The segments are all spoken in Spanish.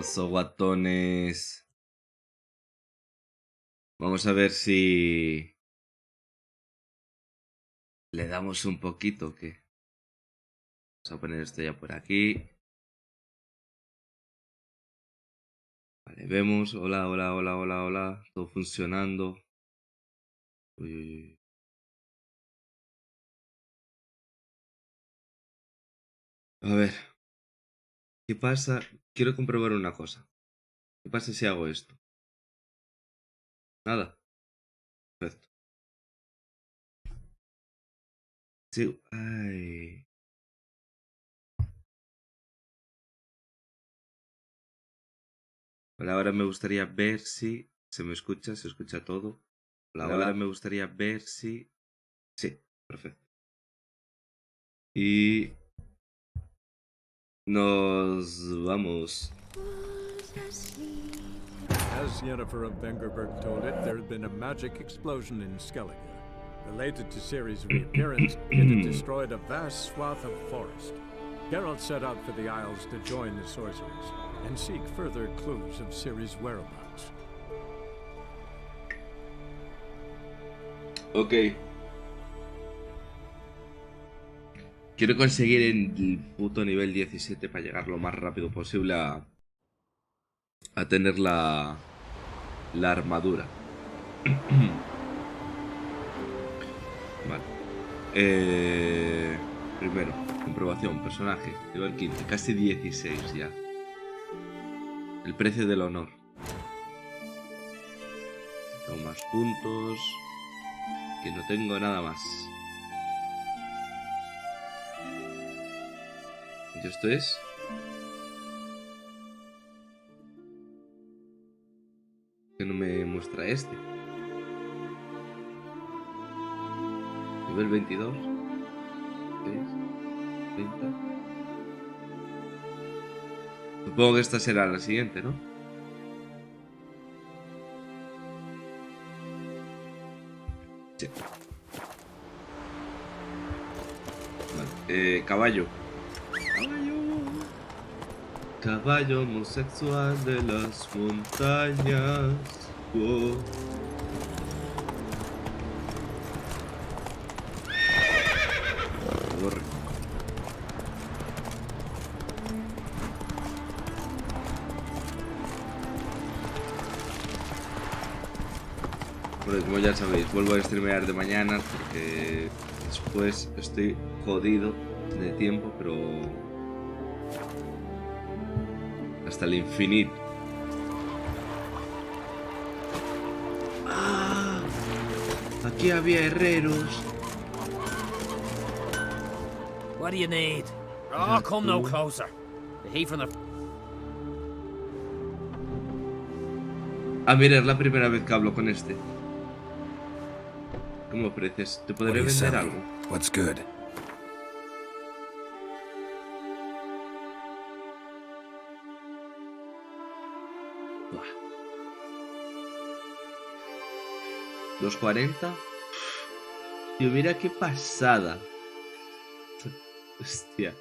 Oso guatones. Vamos a ver si le damos un poquito o qué. Vamos a poner esto ya por aquí. Vale, vemos. Hola, hola, hola, hola, hola. Todo funcionando. Uy, uy, uy. A ver. ¿Qué pasa? Quiero comprobar una cosa. ¿Qué pasa si hago esto? Nada. Perfecto. Sí. Ay. Vale, ahora me gustaría ver si se escucha todo. Hola, ahora me gustaría ver si... Sí, perfecto. Y nos vamos. As Yennefer of Vengerberg told it, there had been a magic explosion in Skellige. Related to Ciri's reappearance, it had destroyed a vast swath of forest. Geralt set out for the Isles to join the sorcerers and seek further clues of Ciri's whereabouts. Ok. Quiero conseguir el puto nivel 17 para llegar lo más rápido posible a tener la armadura. Vale. Primero, comprobación, personaje, nivel 15, casi 16 ya. El precio del honor. Tengo más puntos. Que no tengo nada más. ¿Y esto es? Que no me muestra este. Nivel 22. 6, 30. Supongo que esta será la siguiente, ¿no? Sí. Vale. Caballo. Caballo homosexual de las montañas. Oh. Corre. Bueno, como ya sabéis, vuelvo a streamear de mañana porque después estoy jodido de tiempo, pero hasta el infinito. ¡Ah! Aquí había herreros. What do you need? Oh, come no closer. The heat from the... Ah, mira, es la primera vez que hablo con este. ¿Cómo ofreces? ¿Te podré vender algo? What's good? Buah. 240. Tío, mira qué pasada. Hostia,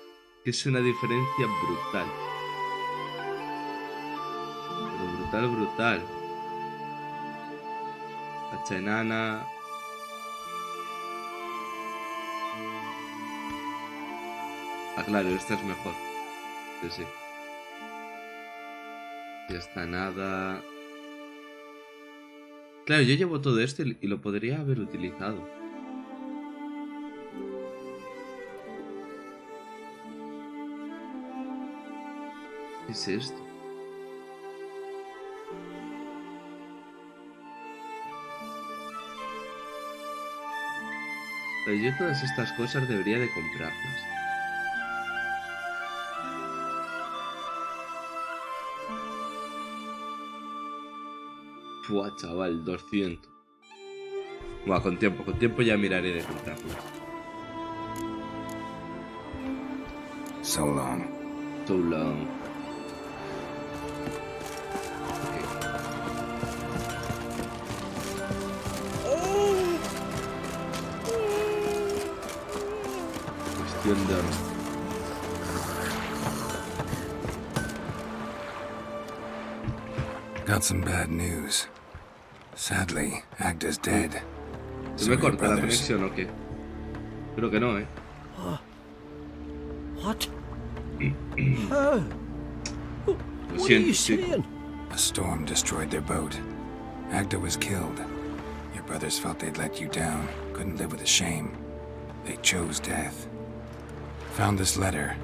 que es una diferencia brutal. Pero brutal, brutal. Hacha enana. Ah, claro, esta es mejor. Sí, sí. Ya está nada. Claro, yo llevo todo esto y lo podría haber utilizado. ¿Qué es esto? Pero yo todas estas cosas debería de comprarlas. Buah, chaval, 200. Buah, con tiempo ya miraré de comprarlas. So long. So long. Cuestión de honor. Got some bad news. Sadly, Agda's dead. ¿Se So me your corta la brothers. conexión o qué? Creo que no, ¿eh? What? Lo What are you siento, chico. saying? A storm destroyed their boat. Agda was killed. Your brothers felt they'd let you down, couldn't live with the shame. They chose death. Found this letter.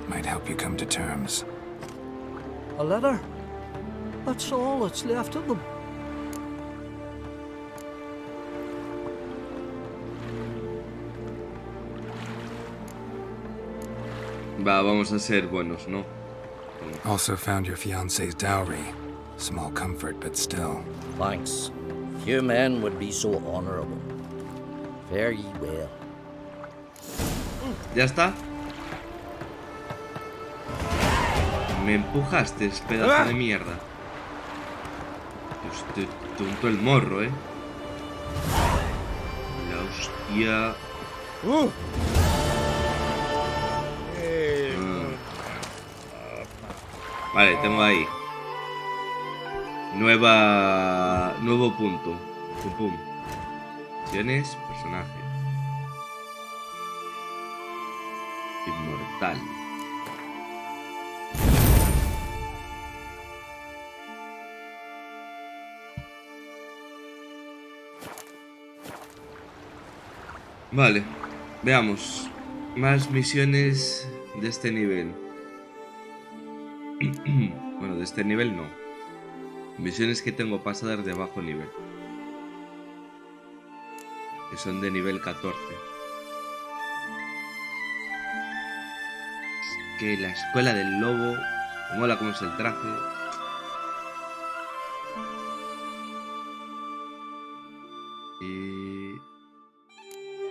Might help you come to terms. A letter? That's all that's left of them. Va, vamos a ser buenos, ¿no? Also found your fiance's dowry. Small comfort, but still. Thanks. Few men would be so honorable. Fare ye well. ¿Ya está? Me empujaste, pedazo de mierda. Dios, te tonto el morro, ¿eh? La hostia. Vale, tengo ahí. Nuevo punto. Pum pum. Opciones, personaje. Inmortal. Vale, veamos. Más misiones de este nivel. Bueno, de este nivel no. Misiones que tengo pasadas de bajo nivel. Que son de nivel 14. Es que la escuela del lobo. Me mola cómo es el traje. Y...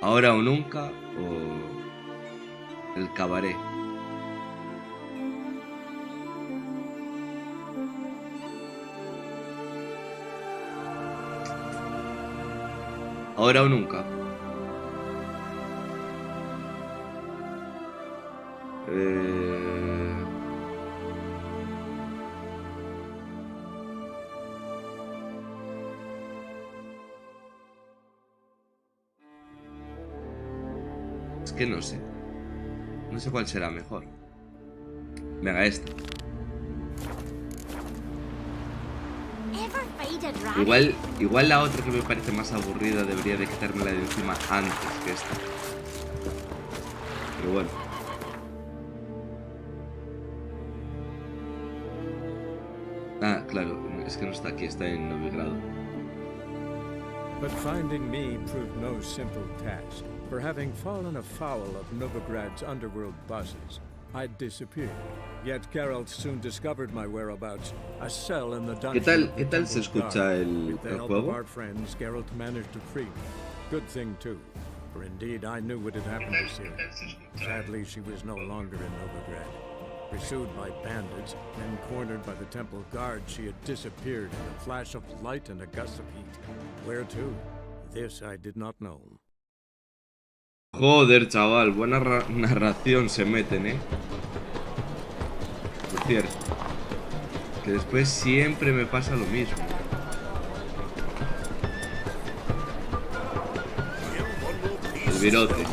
Ahora o nunca. O... El cabaret. Ahora o nunca. Es que no sé. No sé cuál será mejor. Venga, esta. Igual la otra que me parece más aburrida debería de quitármela de encima antes que esta. Pero bueno. Ah, claro, es que no está aquí, está en Novigrado. But finding me proved no simple task. For having fallen afoul of Novigrad's underworld bosses, I'd disappeared. Yet Geralt soon discovered my whereabouts, a cell in the dungeon. ¿Qué tal se escucha el With the help juego? of our friends, Geralt managed to free me. Good thing too, for indeed I knew what had happened to Ciri. Sadly, she was no longer in Novigrad. Pursued by bandits, then cornered by the temple guard, she had disappeared in a flash of light and a gust of heat. Where to? This I did not know. Joder, chaval, buena narración se meten, Por cierto, que después siempre me pasa lo mismo. El virote.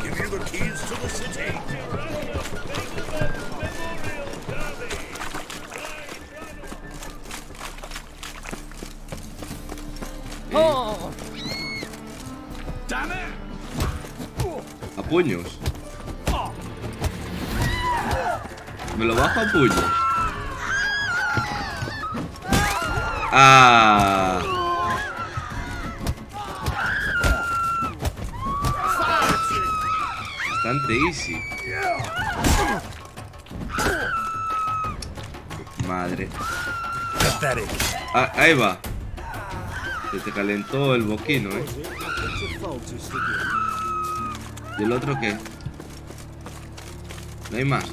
Oh! A puños. Me lo bajo a puños. Ah. Bastante easy. Madre. Ah, ahí va. Se te calentó el boquino, ¿Y el otro qué? No hay más.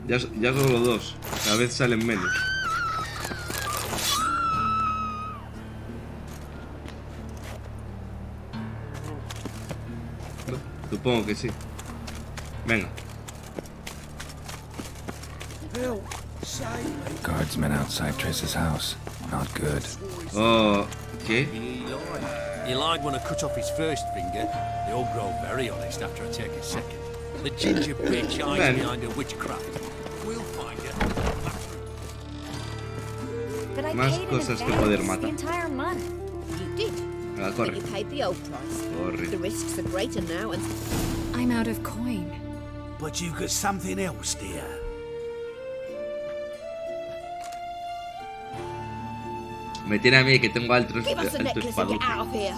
Ya solo dos. Cada vez salen menos. Supongo que sí. Venga. Well, Guardsmen outside Triss's house. Not good. Oh, ¿qué? He lied when I cut off his first finger. They all grow very honest after I take a second. The ginger bitch hides behind her witchcraft. We'll find her. But I Más paid in cosas que advance poder the matar. entire month. You did, Ah, but corre. you paid the old price. Corre. The risks are greater now, and I'm out of coin. But you got something else, dear. Me tiene a mí que tengo alto, give us the alto necklace and get espadote. out of here.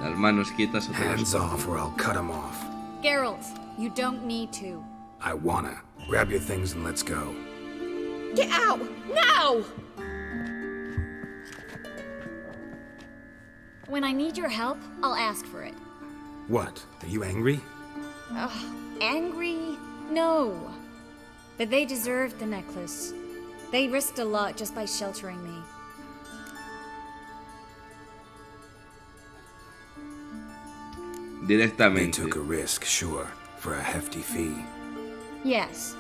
Las manos quietas o te las Hands off or I'll cut them off. Geralt, you don't need to. I wanna. Grab your things and let's go. Get out now! When I need your help, I'll ask for it. What? Are you angry? Angry? No. But they deserved the necklace. They risked a lot just by sheltering me. They directamente. took a risk, sure, for a hefty fee. Yes.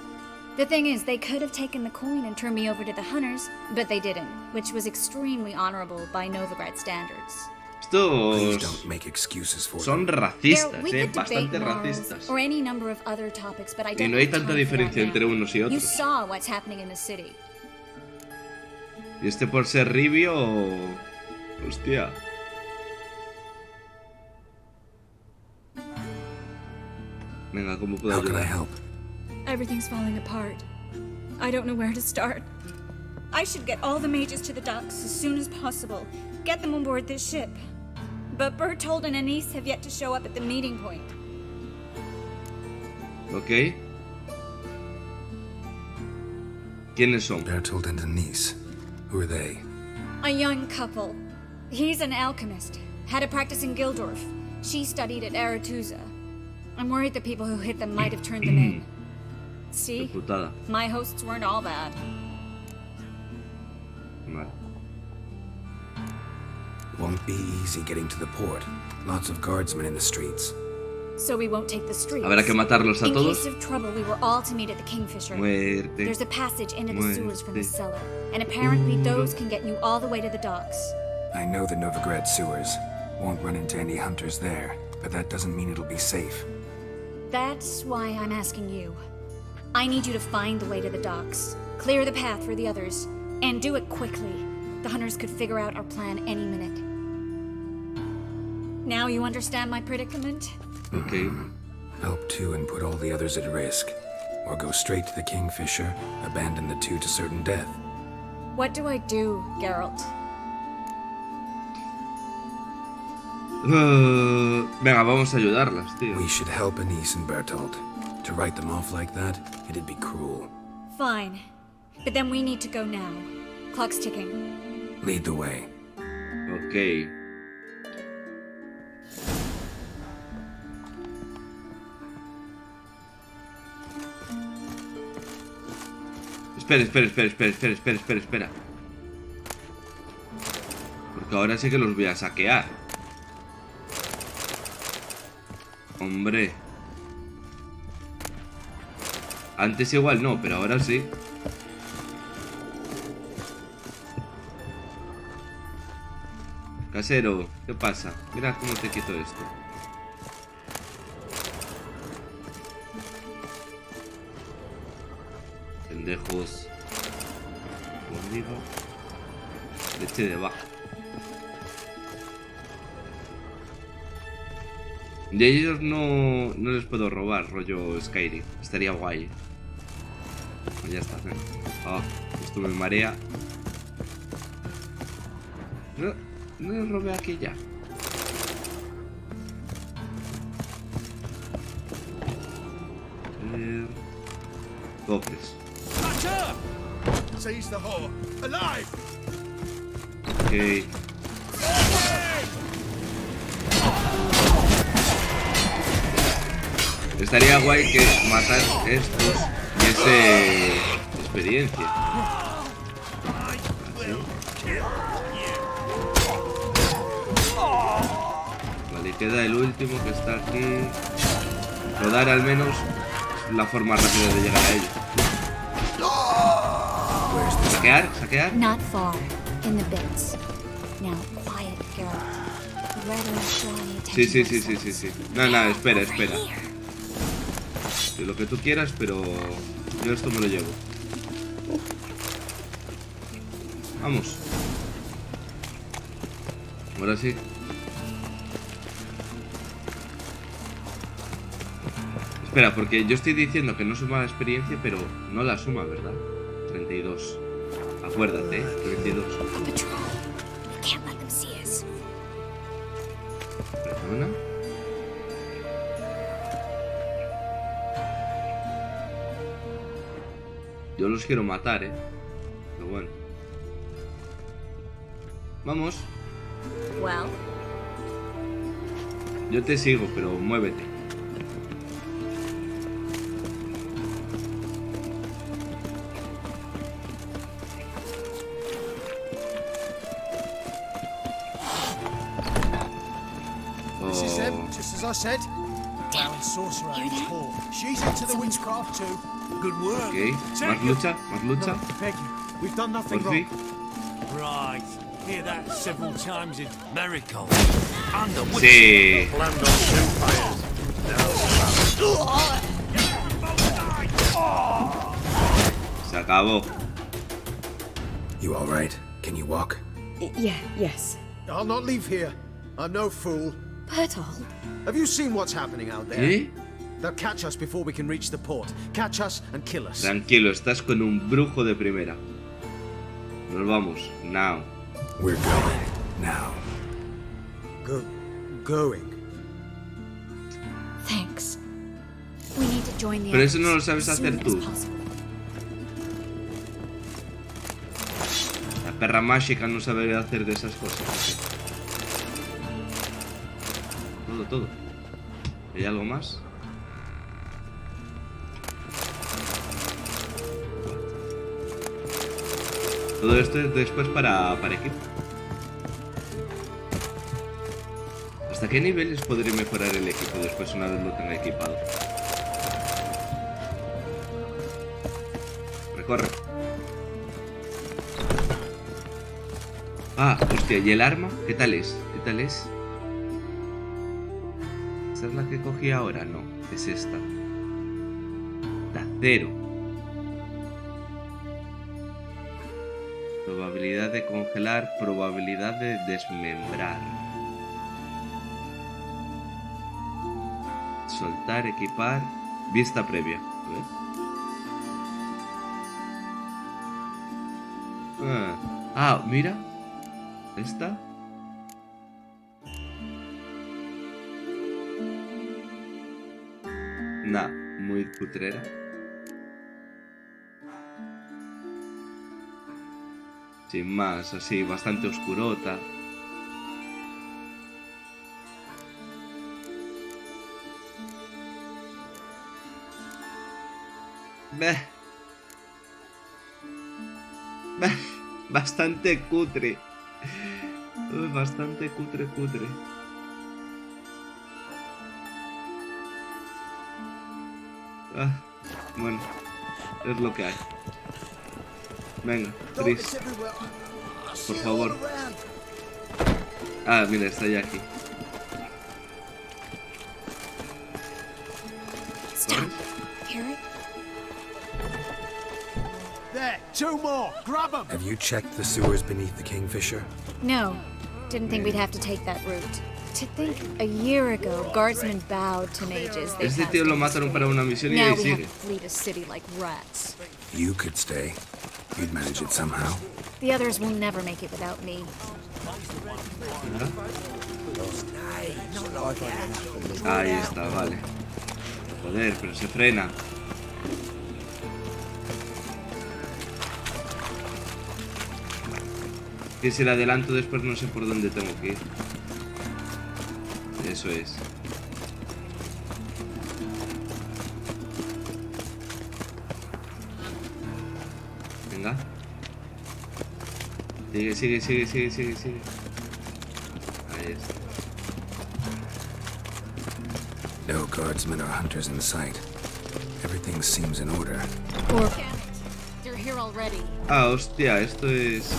The thing is, they could have taken the coin and turned me over to the hunters, but they didn't, which was extremely honorable by Novigrad standards. Please Estos don't make excuses for son them. racistas, We could bastante debate morals racistas. or any number of other topics, but I Y don't no hay have tanta time for that diferencia entre now. unos y You otros. saw what's happening in the city. Y este por ser ribio... Hostia. Venga, ¿cómo puedo How can I ayudar? help? Everything's falling apart. I don't know where to start. I should get all the mages to the docks as soon as possible. Get them on board this ship. But Bertold and Anise have yet to show up at the meeting point. ¿Ok? ¿Quiénes son? Bertold and Denise. Who are they? A young couple. He's an alchemist. Had a practice in Gildorf. She studied at Aretusa. I'm worried the people who hit them might have turned them in. See? Putada. My hosts weren't all bad. Vale. Won't be easy getting to the port. Lots of guardsmen in the streets. So we won't take the streets. Habrá que matarlos a In todos. case of trouble, we were all to meet at the Kingfisher. Muerte. There's a passage into the sewers from the Muerte. cellar, and apparently those can get you all the way to the docks. I know the Novigrad sewers. Won't run into any hunters there, but that doesn't mean it'll be safe. That's why I'm asking you. I need you to find the way to the docks, clear the path for the others, and do it quickly. The hunters could figure out our plan any minute. Now you understand my predicament? Ok. Help two and put all the others at risk. Or go straight to the Kingfisher, abandon the two to certain death. What do I do, Geralt? Venga, vamos a ayudarlas, tío. We should help Anise and Bertold. To write them off like that, it'd be cruel. Fine. But then we need to go now. Clock's ticking. Lead the way. Ok. Espera. Porque ahora sí que los voy a saquear. Hombre. Antes igual no, pero ahora sí. Casero, ¿qué pasa? Mira cómo te quito esto. Pendejos. Como digo. Leche de vaca. De ellos no les puedo robar, rollo Skyrim. Estaría guay. Pues ya está. Ah, esto me marea. No les robé aquí ya. Cofres. Marcha! Seize the whore. Alive! Ok. Estaría guay que matar estos diese experiencia. Vale, queda el último que está aquí. rodar al menos es la forma rápida de llegar a ello. Saquear, saquear. Not far. In the bits. Now, quiet, Geralt. Rather not draw any attention. Sí. No, espera. Sí, lo que tú quieras, pero yo esto me lo llevo. Vamos. Ahora sí. Espera, porque yo estoy diciendo que no suma la experiencia, pero no la suma, ¿verdad? 32. Acuérdate, 32. Perdona. Yo los quiero matar, pero bueno. Vamos. Well. Yo te sigo, pero muévete. This is them, just as I said. Brown sorcerer in Hall. She's into the witchcraft too. Good work. Ok, más lucha. Beg you, we've done nothing Por fin. Right. Hear that several times in Miracle. Sí. Se acabó. You all right? Can you walk? Yes. I'll not leave here. I'm no fool. Bertold. Have you seen what's happening out there? ¿Eh? They'll catch us before we can reach the port. Catch us and kill us. Tranquilo, estás con un brujo de primera. Nos vamos. Now. We're going. Now. Going. Thanks. We need to join the Pero eso no lo others sabes as hacer soon tú. as possible. La perra mágica no sabe hacer de esas cosas. Todo. ¿Hay algo más? Todo esto es después para equipo. ¿Hasta qué niveles podré mejorar el equipo después una vez lo tenga equipado? Recorre. Ah, hostia, ¿y el arma? ¿Qué tal es? ¿Esta es la que cogí ahora? No, es esta. De acero. Probabilidad de congelar, probabilidad de desmembrar. Soltar, equipar, vista previa. A ver. Mira. ¿Esta? Nah, muy cutrera. Sin más, así, bastante oscurota. Bastante cutre. Bastante cutre. Bueno, es lo que hay. Venga, Tris. Por favor. Mira, está ya aquí. Stop. Hear it? There, two more. Grab them. Have you checked the sewers beneath the Kingfisher? No. Didn't think we'd have to take that route. To think, a year ago, guardsmen bowed to mages. They Este tío lo mataron para una misión y now ahí we have sigue. to flee the city like rats. You could stay. You'd manage it somehow. The others will never make it without me. Ahí está, vale. Joder, pero se frena. Que si le adelanto después no sé por dónde tengo que ir. Eso es. Venga. Sigue. Ahí está. No guardsmen or hunters in sight. Everything seems in order. They're here already. Ah, hostia, esto es...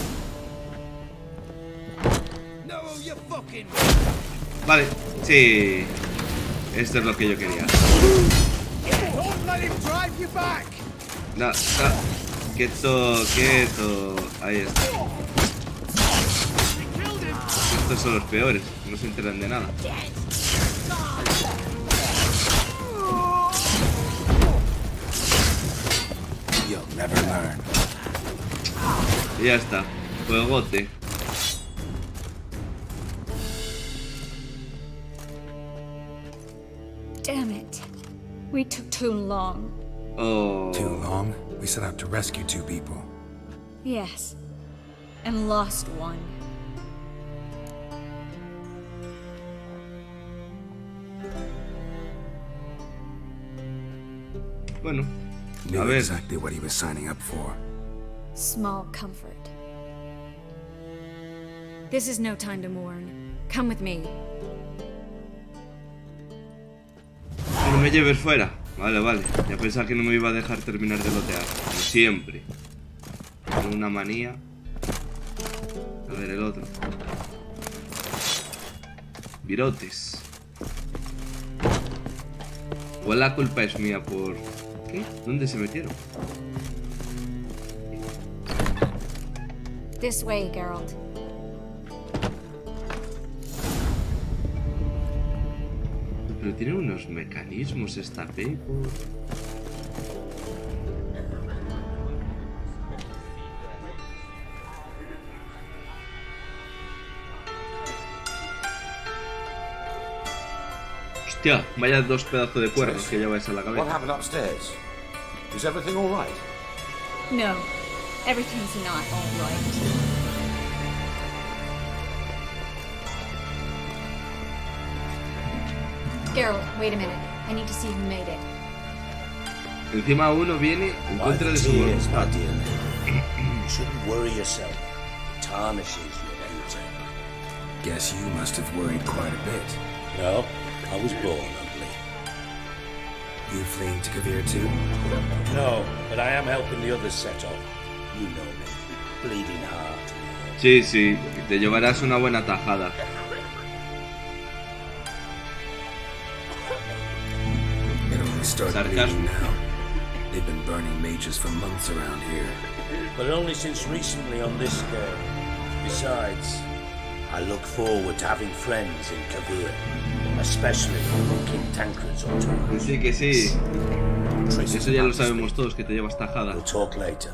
Vale, sí. Esto es lo que yo quería. No, no. Quieto, quieto. Ahí está. Estos son los peores. No se enteran de nada. You'll never learn. Y ya está. Fuegote. Damn it. We took too long. Oh. Too long? We set out to rescue 2 people. Yes. And lost one. Bueno. Knew A ver. exactly what he was signing up for. Small comfort. This is no time to mourn. Come with me. No me lleves fuera. Vale, vale. Ya pensaba que no me iba a dejar terminar de lotear. Como siempre. Con una manía. A ver el otro. Virotes. Igual la culpa es mía por... ¿Qué? ¿Dónde se metieron? This way, Geralt. Pero tiene unos mecanismos esta paper. Hostia, vaya 2 pedazos de cuernos que lleváis a la cabeza. What happened upstairs? Is everything all right? No. Everything's not all right. Geralt, wait a minute. I need to see who made it. Encima uno viene en contra de su voluntad. You shouldn't worry yourself. It tarnishes your beauty. Guess you must have worried quite a bit. No, I was born ugly. You fleeing to Kavir too? No, but I am helping the others set off. You know me. Bleeding heart. Sí, sí, te llevarás una buena tajada. It only started bleeding now. They've been burning mages for months around here. But only since recently on this scale. Besides, I look forward to having friends in Kavir. Especially King Tancred's entourage. Sí, que sí. Eso ya lo sabemos todos, que te llevas tajada. We'll talk later.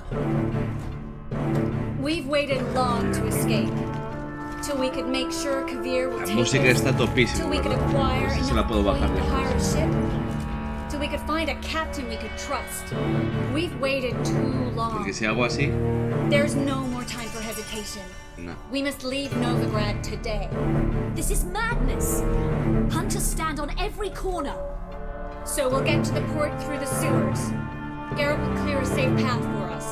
We've waited long to escape. Till we could make sure Kavir will La take música us. está topísima, Till we could ¿verdad? acquire No sé si la enough puedo coin bajar to de hire a ship. Till we could find a captain we could trust. We've waited too long. Porque si hago así... There's no more time for hesitation. No. We must leave Novigrad today. This is madness. Hunters stand on every corner. So we'll get to the port through the sewers. Geralt will clear a safe path for us.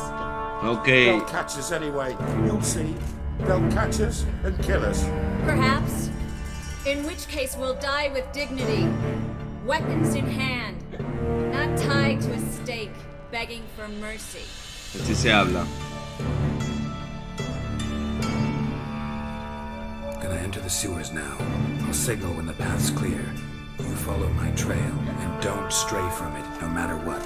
Okay. They'll catch us anyway. You'll see. They'll catch us and kill us. Perhaps. In which case we'll die with dignity. Weapons in hand. Not tied to a stake, begging for mercy. Así se habla. Gonna enter the sewers now. I'll signal when the path's clear. You follow my trail and don't stray from it, no matter what.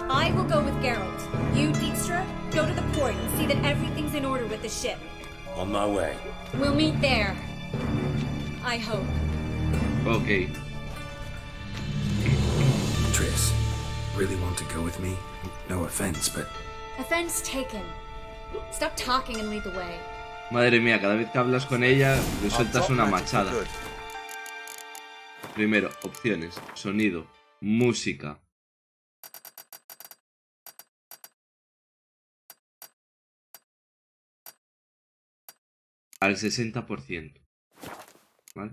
I will go with Geralt. You, Dijkstra, go to the port and see that everything's in order with the ship. On my way. We'll meet there. I hope. Okay. Triss, really want to go with me? No offense, but... Offense taken. Stop talking and lead the way. Madre mía, cada vez que hablas con ella, le sueltas una machada. Primero, opciones, sonido, música. Al 60%. ¿Vale?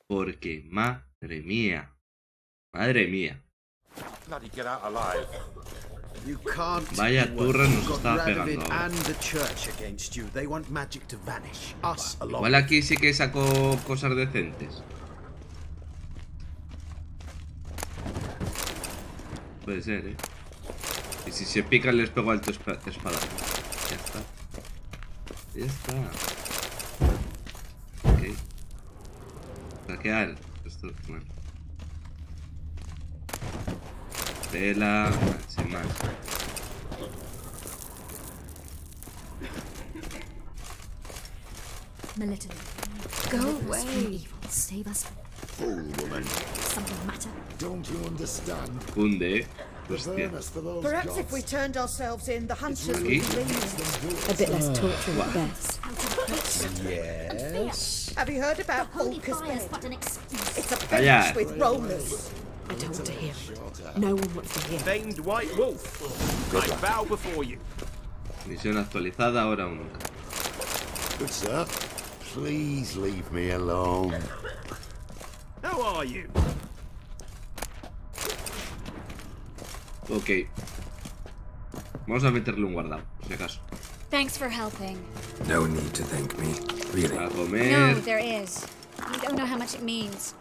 Porque, madre mía. Madre mía. Bloody get out alive. You can't. Vaya turra nos Got está Radovid pegando ahora. and the church against you. They want magic to vanish. Us along. Igual aquí sí que sacó cosas decentes. Puede ser, Y si se pican les pego alto espada. Ya está. Ya está. Ok. Saquear. Esto, bueno. Vela. Sin más. Militant. Go Deliver us from away. evil. Save us. Fool woman. Something matter? Don't you understand? Hunde, The Hostia. furnace for those Perhaps gods. if we turned ourselves in, the hunters would really be lenient. A bit less torture at best. Yes. Have you heard about Holy Volker's fire's bed? but an excuse. It's a Calla. bench with rollers. I don't want to hear it. No one wants to hear it. Famed White Wolf. I bow before you. Misión actualizada ahora o nunca. Good sir. Please leave me alone. How are you? Ok. Vamos a meterle un guardado, por si acaso. Thanks for helping. No need to thank me. Really. A comer. No, there is. You don't know how much it means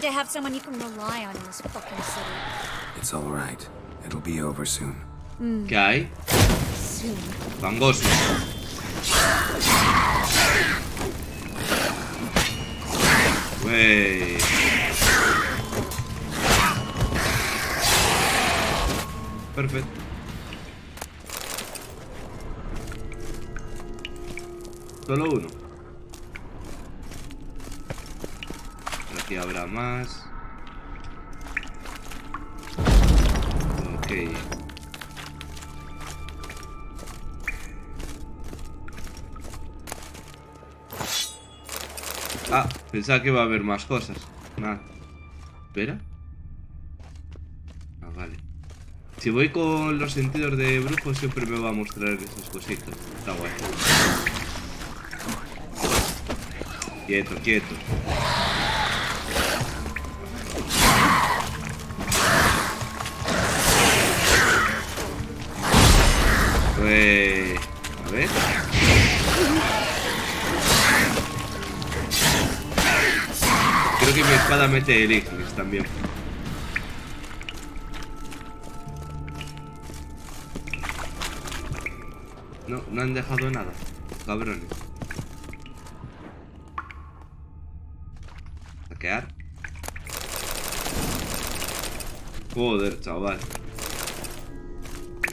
to have someone you can rely on in this fucking city. It's all right. It'll be over soon. ¿Qué hay? Soon. Fangoso. Wey. Perfecto. Solo uno. Por aquí habrá más. Ok. Ah, pensaba que iba a haber más cosas. Nada. ¿Espera? Ah, vale. Si voy con los sentidos de brujo siempre me va a mostrar esas cositas. Está guay. Quieto, quieto. Pues... a ver. Creo que mi espada mete elixir también. No, no han dejado nada, cabrones. Saquear. Joder, chaval.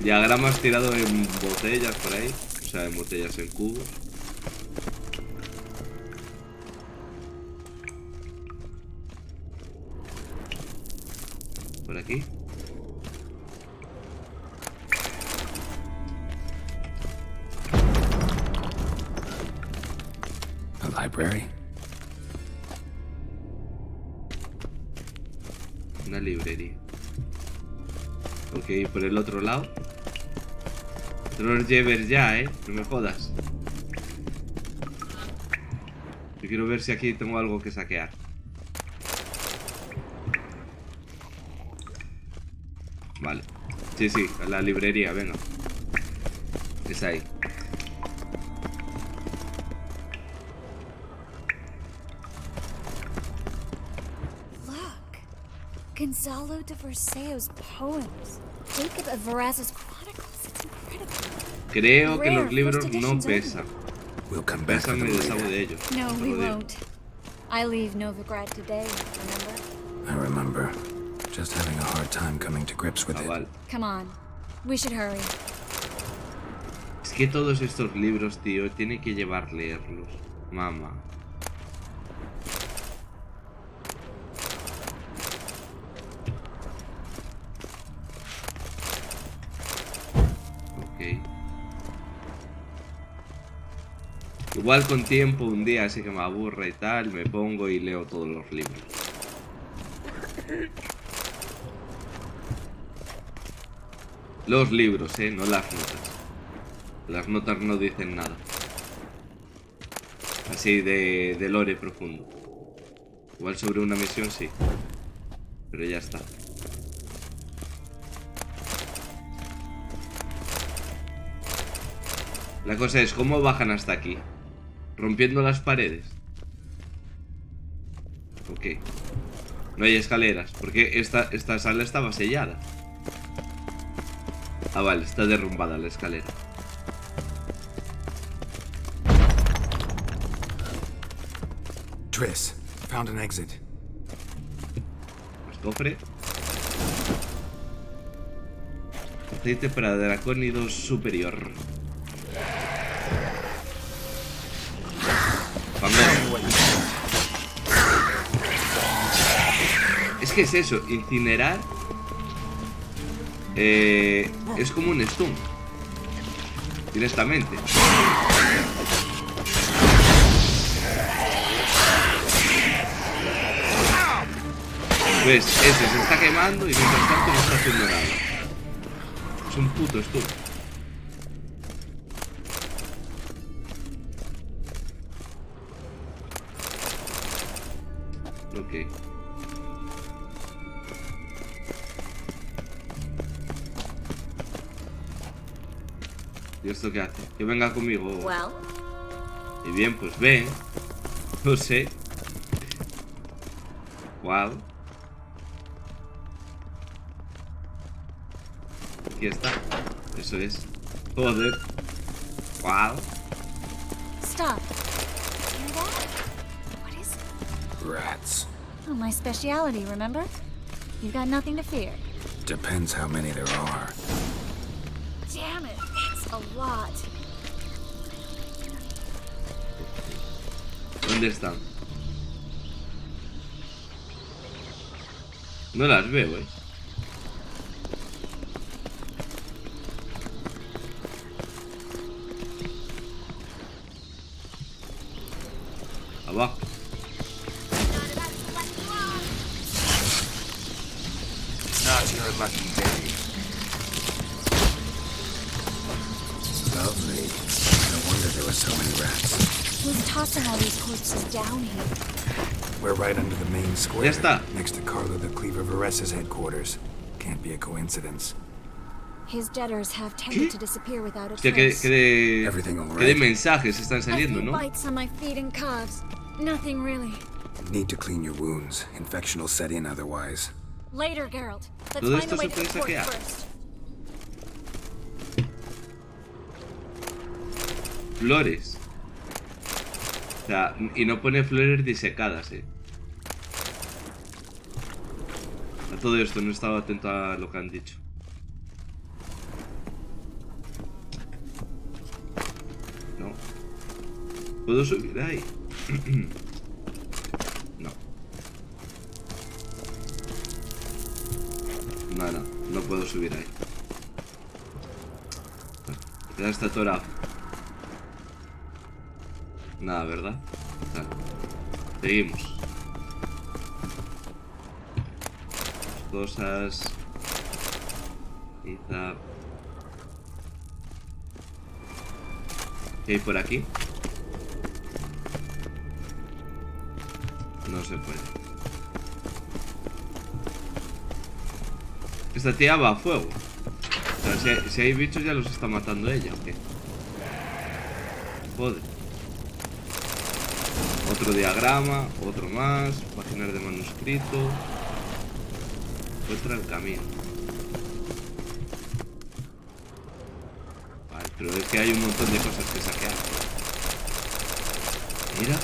Diagramas tirado en botellas por ahí. O sea, en botellas, en cubos. Por aquí. A library? Una librería. Ok, por el otro lado. Te los lleves ya, no me jodas. Yo quiero ver si aquí tengo algo que saquear. Vale. Sí, sí, a la librería, venga. Es ahí. Look. Gonzalo de Verseo's poems. Jacob of Varaz's chronicles. It's incredible. Creo que Rare los libros first no editions pesan. We'll come back for Pesan the y deshago reader. de ellos. No, te we lo digo. won't. I leave Novigrad today, remember? I remember. Just having a hard time coming to grips with Chaval. it. Come on. We should hurry. Es que todos estos libros, tío, tiene que llevar leerlos. Mamá. Ok. Igual con tiempo, un día así que me aburra y tal, me pongo y leo todos los libros. Los libros, no las notas. Las notas no dicen nada. Así de lore profundo. Igual sobre una misión sí. Pero ya está. La cosa es, ¿cómo bajan hasta aquí? ¿Rompiendo las paredes? Ok. No hay escaleras, porque esta sala estaba sellada. Ah, vale, está derrumbada la escalera. Triss, found an exit. Pues cofre. Aceite para dracónido superior. Es que es eso, incinerar es como un stun directamente. Pues ese se está quemando y mientras tanto no está haciendo nada. Es un puto stun. Ok. ¿Y esto qué hace? Que venga conmigo. Well. Y bien, pues ven. No sé. Wow. Aquí está. Eso es. Joder. Wow. Stop. Hear that? What is it? Rats. Oh, my speciality, remember? You've got nothing to fear. Depends how many there are. Damn it, it's a lot. ¿Dónde están? No las veo, Abajo. Not your lucky day. Lovely. No wonder there were so many rats. Who's tossing all these corpses down here? We're right under the main square. Ya está. Next to Carlo the Cleaver Varessa's headquarters. Can't be a coincidence. His debtors have tended to disappear without a Hostia, trace. ¿qué de mensajes están A saliendo, few no? bites on my feet and calves. Nothing really. Need to clean your wounds. Infection will set in otherwise. Later, Geralt. Let's Todo find esto the way se to the puede port saquear. first. Flores. O sea, y no pone flores disecadas, A todo esto no estaba atento a lo que han dicho. No. ¿Puedo subir ahí? No. No puedo subir ahí. Ya está atorado. Nada, ¿verdad? Vale. Seguimos. Cosas. Quizá. ¿Qué hay por aquí? No se puede. Esta tía va a fuego. O sea, si hay bichos ya los está matando ella, ¿o qué? Joder. Otro diagrama, otro más. Páginas de manuscrito. Muestra el camino. Vale, pero es que hay un montón de cosas que saquear. Mira.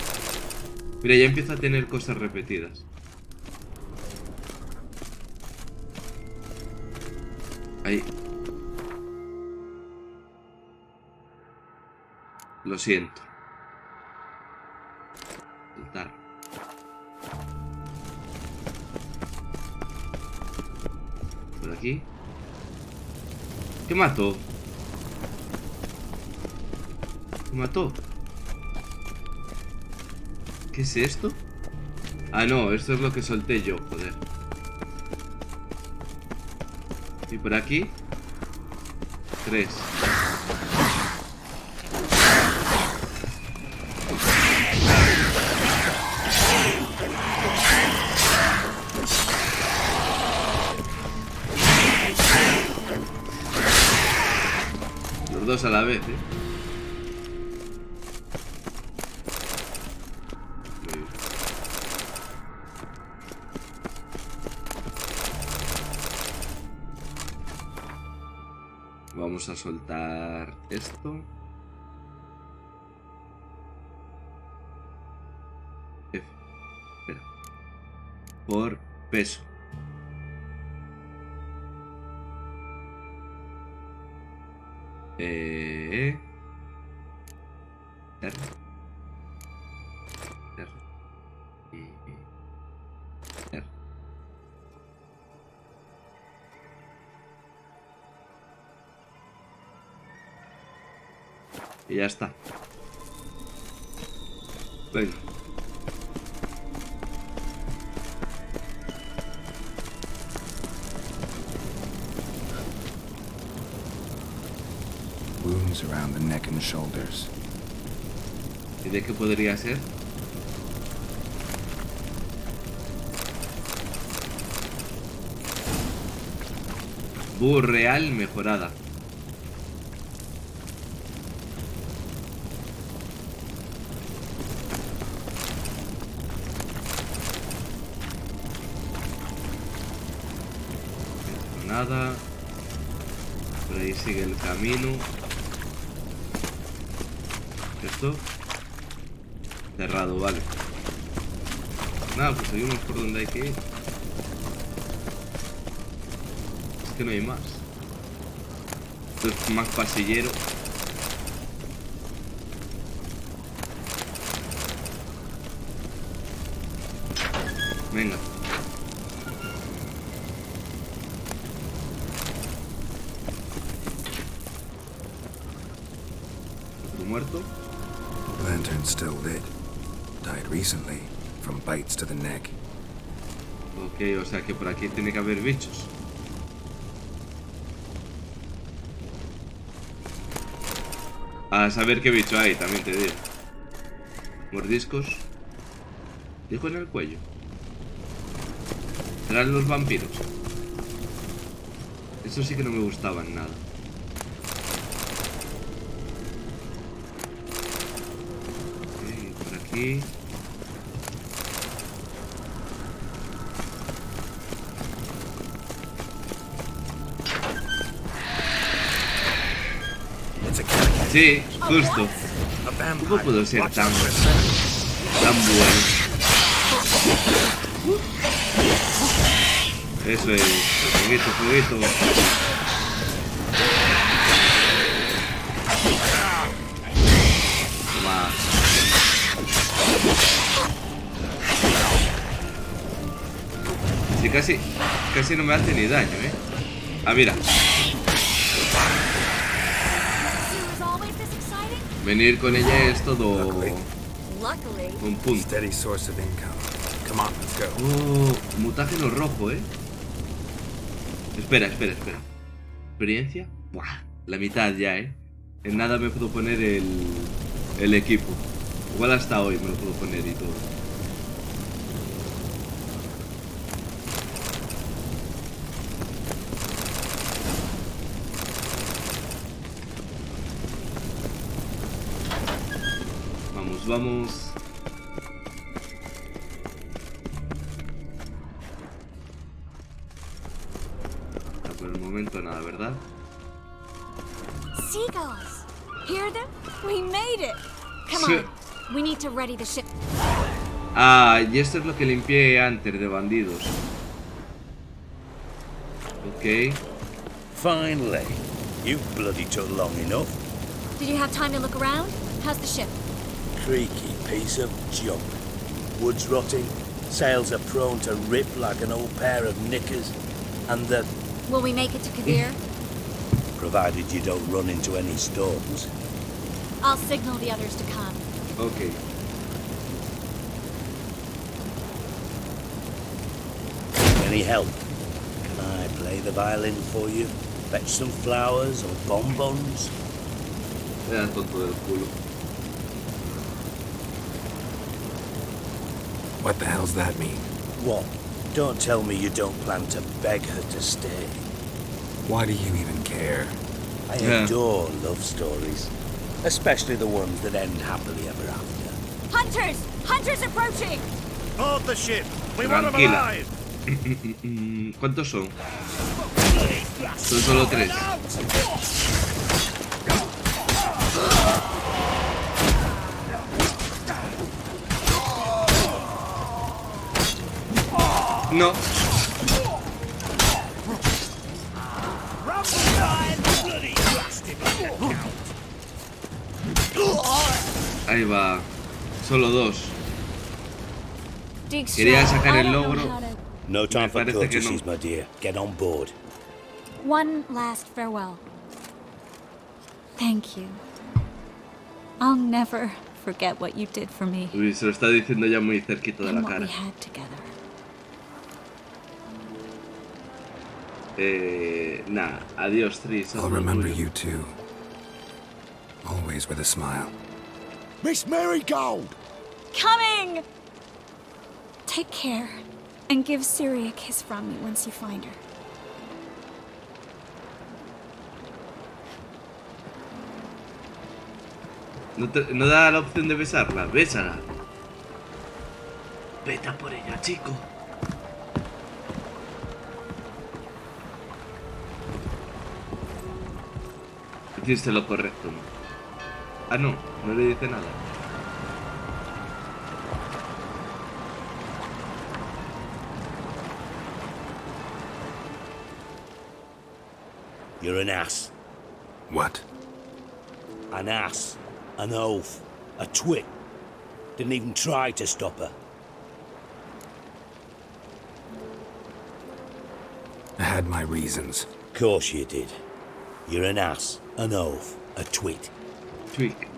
Mira, ya empieza a tener cosas repetidas. Ahí. Lo siento. Saltar. Por aquí. ¿Qué mató? ¿Qué mató? ¿Qué es esto? Ah, no, esto es lo que solté yo, joder. Y por aquí 3. Los dos a la vez, Vamos a soltar esto. F. Espera. Por peso. R. R. R. Y ya está. Venga. Wounds around the neck and shoulders. ¿Y de qué podría ser? Real mejorada. Nada. Por ahí sigue el camino. Esto cerrado, vale. Nada, pues seguimos por donde hay que ir. Es que no hay más. Esto es más pasillero. Venga. Otro muerto. Lantern still lit. Died recently, from bites to the neck. Ok, o sea que por aquí tiene que haber bichos. A saber qué bicho hay, también te digo. Mordiscos. Dijo en el cuello. ¿Serán los vampiros? Eso sí que no me gustaban nada. Ok, por aquí. Sí, justo. ¿Cómo puedo ser tan bueno? Eso es, fueguito, fueguito. Toma. Sí, casi no me hace ni daño, Ah, mira. Venir con ella es todo un punto. Oh, mutágeno rojo, Espera. ¿Experiencia? Buah, la mitad ya, En nada me puedo poner el equipo. Igual hasta hoy me lo puedo poner y todo. Vamos. Por el momento nada, ¿verdad? Seagulls. Hear them? We made it. Come on. We need to ready the ship. Ah, y esto es lo que limpié antes de bandidos. Ok. Finally. You bloody took long enough. Did you have time to look around? How's the ship? Creaky piece of junk. Wood's rotting, sails are prone to rip like an old pair of knickers, and the... Will we make it to Kavir? Provided you don't run into any storms. I'll signal the others to come. Okay. Any help? Can I play the violin for you? Fetch some flowers or bonbons? Era tonto del culo. What the hell's that mean? What? Don't tell me you don't plan to beg her to stay. Why do you even care? I adore love stories. Especially the ones that end happily ever after. Hunters! Hunters approaching! Board the ship! We want them alive! ¿Cuántos son? Son solo 3. No. Ahí va. Solo 2. Quería sacar el logro. No time for parece que courtesies, no. my dear. Get on board. One last farewell. Thank you. I'll never forget what you did for me. Uy, se lo está diciendo ya muy cerquita de and la what we cara. had together. Nah, adiós, Tris. I'll remember you too. Always with a smile. Miss Marigold! Coming! Take care, and give Siri a kiss from me once you find her. No da la opción de besarla. Bésala. Vete a por ella, chico. Hiciste lo correcto, ¿no? Ah, no. No le dice nada. You're an ass. What? An ass. An oaf. A twit. Didn't even try to stop her. I had my reasons. Course you did. You're an ass, an oaf, a twit. Tweak.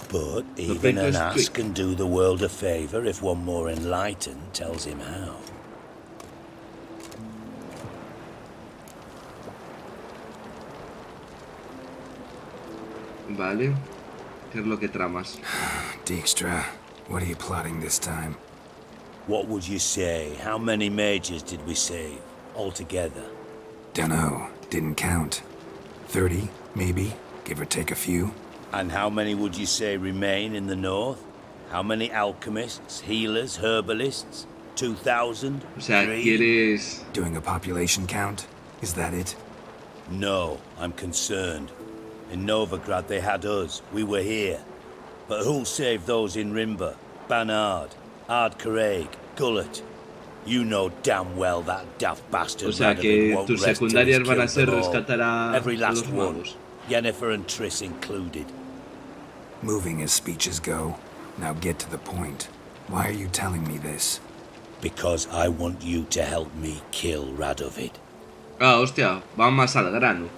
But even an ass can do the world a favour if one more enlightened tells him how. Vale. ¿Qué es lo que tramas? Dijkstra, what are you plotting this time? What would you say? How many mages did we save altogether? Dunno. Didn't count. 30, maybe, give or take a few. And how many would you say remain in the north? How many alchemists, healers, herbalists? 2,000? O sea, 3? ¿quieres...? Doing a population count? Is that it? No, I'm concerned. In Novigrad they had us. We were here. But who'll save those in Rimba? Banard, Ardcaraig, Gullet. You know damn well that daft bastard. O sea, que tus secundarias van a ser rescatar a every last los one. magos. Yennefer and Triss included. Moving as speeches go. Now get to the point. Why are you telling me this? Because I want you to help me kill Radovid. Ah, hostia, va más al grano.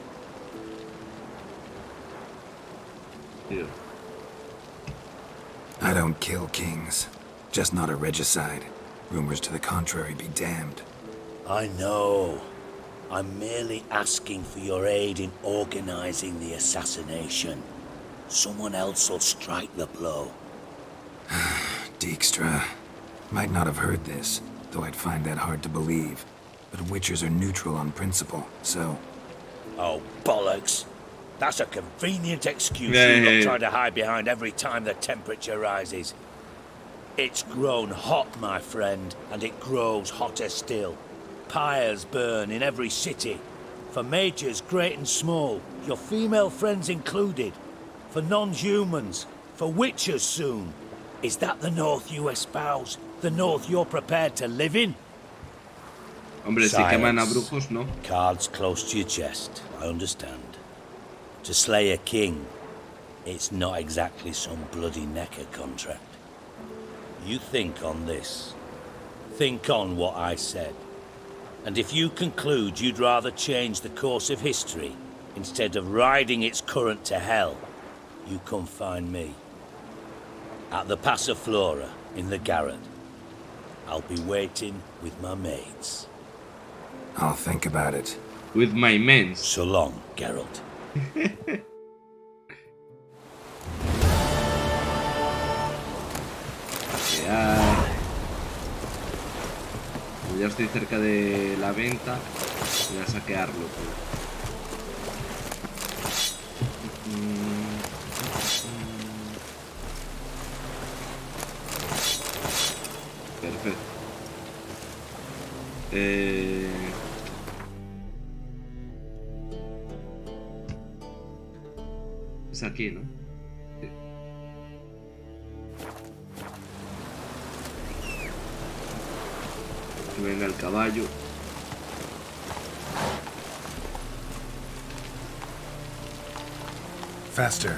Tío. I don't kill kings. Just not a regicide. Rumors to the contrary be damned. I know. I'm merely asking for your aid in organizing the assassination. Someone else will strike the blow. Dijkstra. Might not have heard this, though I'd find that hard to believe. But Witchers are neutral on principle, so... Oh, bollocks. That's a convenient excuse you lot try to hide behind every time the temperature rises. It's grown hot, my friend, and it grows hotter still. Pyres burn in every city. For mages great and small, your female friends included. For non-humans, for witchers soon. Is that the North you espouse? The North you're prepared to live in? Hombre, si queman a brujos, no. Cards close to your chest, I understand. To slay a king, it's not exactly some bloody necker contract. You think on this. Think on what I said. And if you conclude you'd rather change the course of history instead of riding its current to hell, you come find me. At the Passiflora in the garret. I'll be waiting with my maids. I'll think about it. With my men. So long, Geralt. Ya estoy cerca de la venta. Voy a saquearlo. Perfecto. aquí, ¿no? Sí. Venga el caballo. Faster.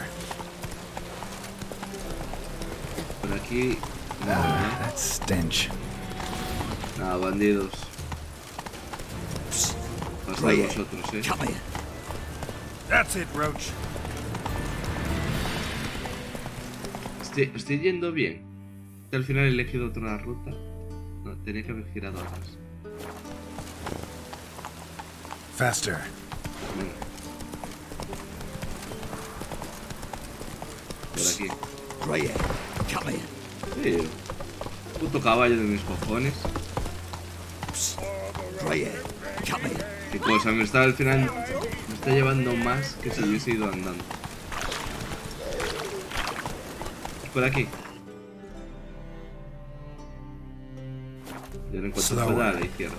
Por aquí. Nada, That stench. Nada, bandidos. Pasad vosotros, That's it, Roach. Estoy yendo bien. Al final he elegido otra ruta. No, tenía que haber girado atrás. Faster. Venga. Por aquí. Sí, puto caballo de mis cojones. Qué cosa, me está al final. Me está llevando más que si hubiese ido andando. Por aquí. Y ahora en cuanto pueda a la izquierda.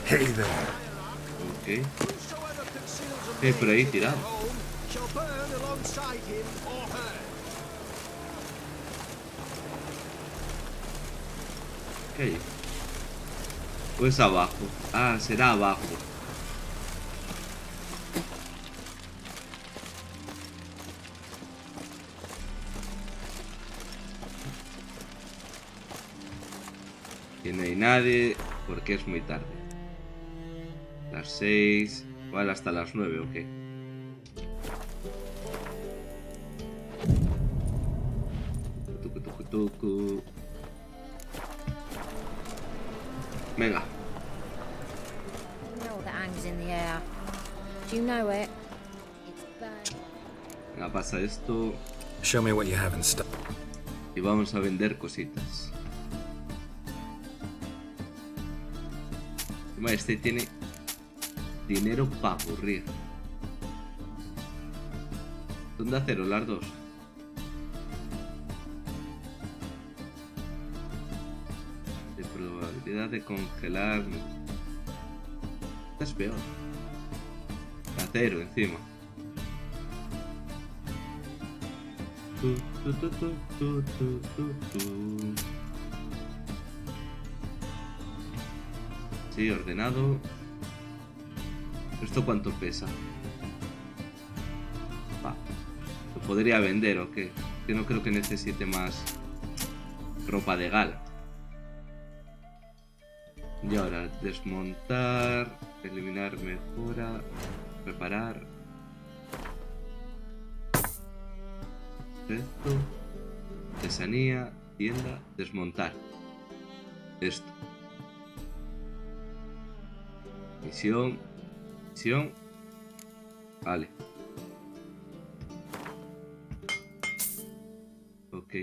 Hey there. Ok. ¿Qué hay por ahí tirado? ¿Qué hay? ¿O es abajo? Ah, será abajo. Que no hay nadie porque es muy tarde. Las 6, igual hasta las 9, ok. Tucu, tucu, tucu. Venga. Venga, pasa esto. Show me what you have in stock. Y vamos a vender cositas. Este tiene dinero para aburrir. ¿Dónde acero las dos? De probabilidad de congelar. Es peor. Acero encima. Sí, ordenado. ¿Esto cuánto pesa? Va. ¿Lo podría vender o qué? Yo no creo que necesite más ropa de gala. Y ahora, desmontar, eliminar mejora, preparar. Esto. Artesanía, tienda, desmontar. Esto. Misión. Misión. Vale. Ok.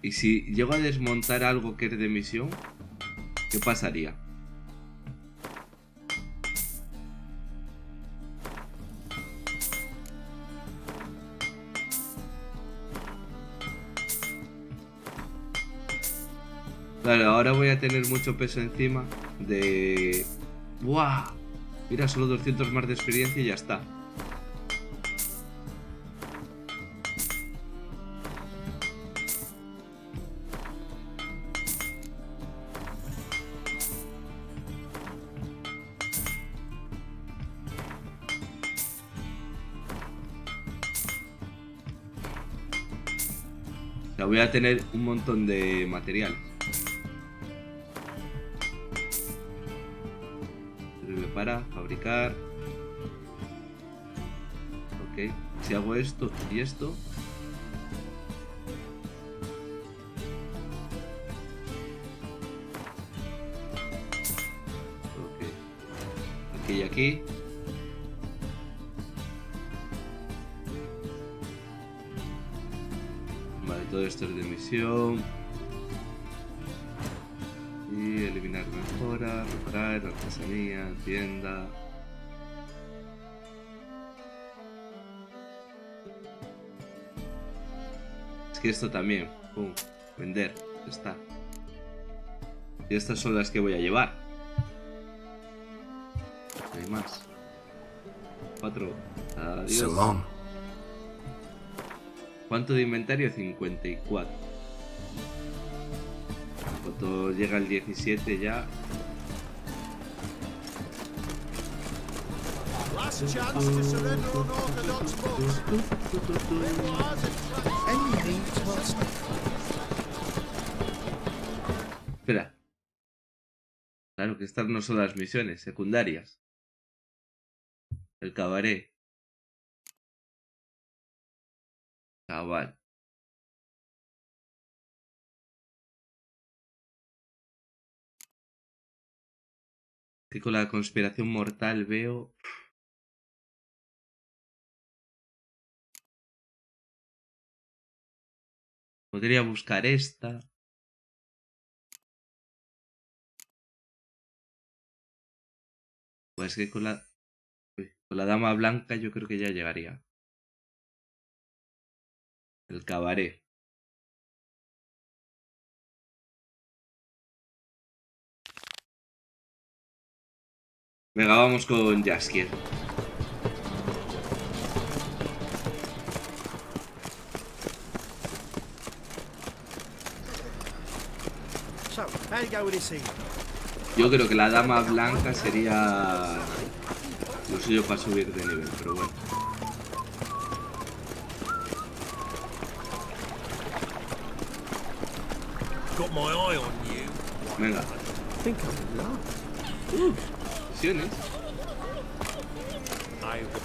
¿Y si llego a desmontar algo que es de misión? ¿Qué pasaría? Claro, ahora voy a tener mucho peso encima de... ¡Buah! Mira, solo 200 más de experiencia y ya está. O sea, voy a tener un montón de material. Para fabricar. Ok, si hago esto y esto. Ok, aquí y aquí. Vale, todo esto es de misión. Y eliminar mejora, reparar, artesanía, tienda. Es que esto también. Pum, vender. Ya está. Y estas son las que voy a llevar. No hay más. 4. Adiós. So long. ¿Cuánto de inventario? 54. Cuando llega el 17 ya. Last chance to surrender unorthodox books. Espera. Claro que estas no son las misiones secundarias. El cabaret. Chaval. Que con la conspiración mortal veo. Podría buscar esta. Pues que con la dama blanca yo creo que ya llegaría. El cabaret. Venga, vamos con Jaskier. So, how you go with this thing? Yo creo que la dama blanca sería lo suyo para subir de nivel, pero bueno. Got my eye on you. Venga. Think I'm in love. Misiones.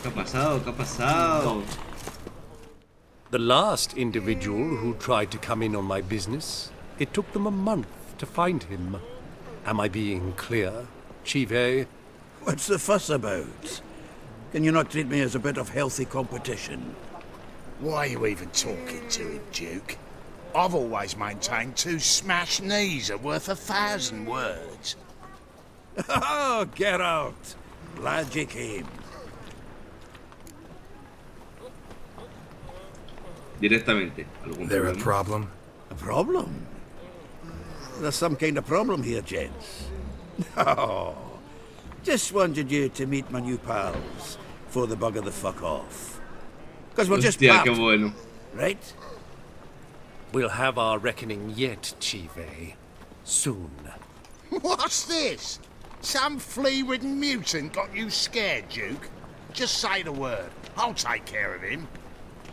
¿Qué ha pasado? ¿Qué ha pasado? The last individual who tried to come in on my business, it took them a month to find him. Am I being clear, Chive? What's the fuss about? Can you not treat me as a bit of healthy competition? Why are you even talking to him, Duke? I've always maintained 2 smashed knees are worth 1,000 words. Oh, get out! Glad you came. Directamente. There a problem? A problem? There's some kind of problem here, gents. No. Just wanted you to meet my new pals before they bugger the fuck off. Because we'll just Hostia, qué bueno. Right? We'll have our reckoning yet, Chive. Soon. What's this? Some flea-ridden mutant got you scared, Duke? Just say the word. I'll take care of him.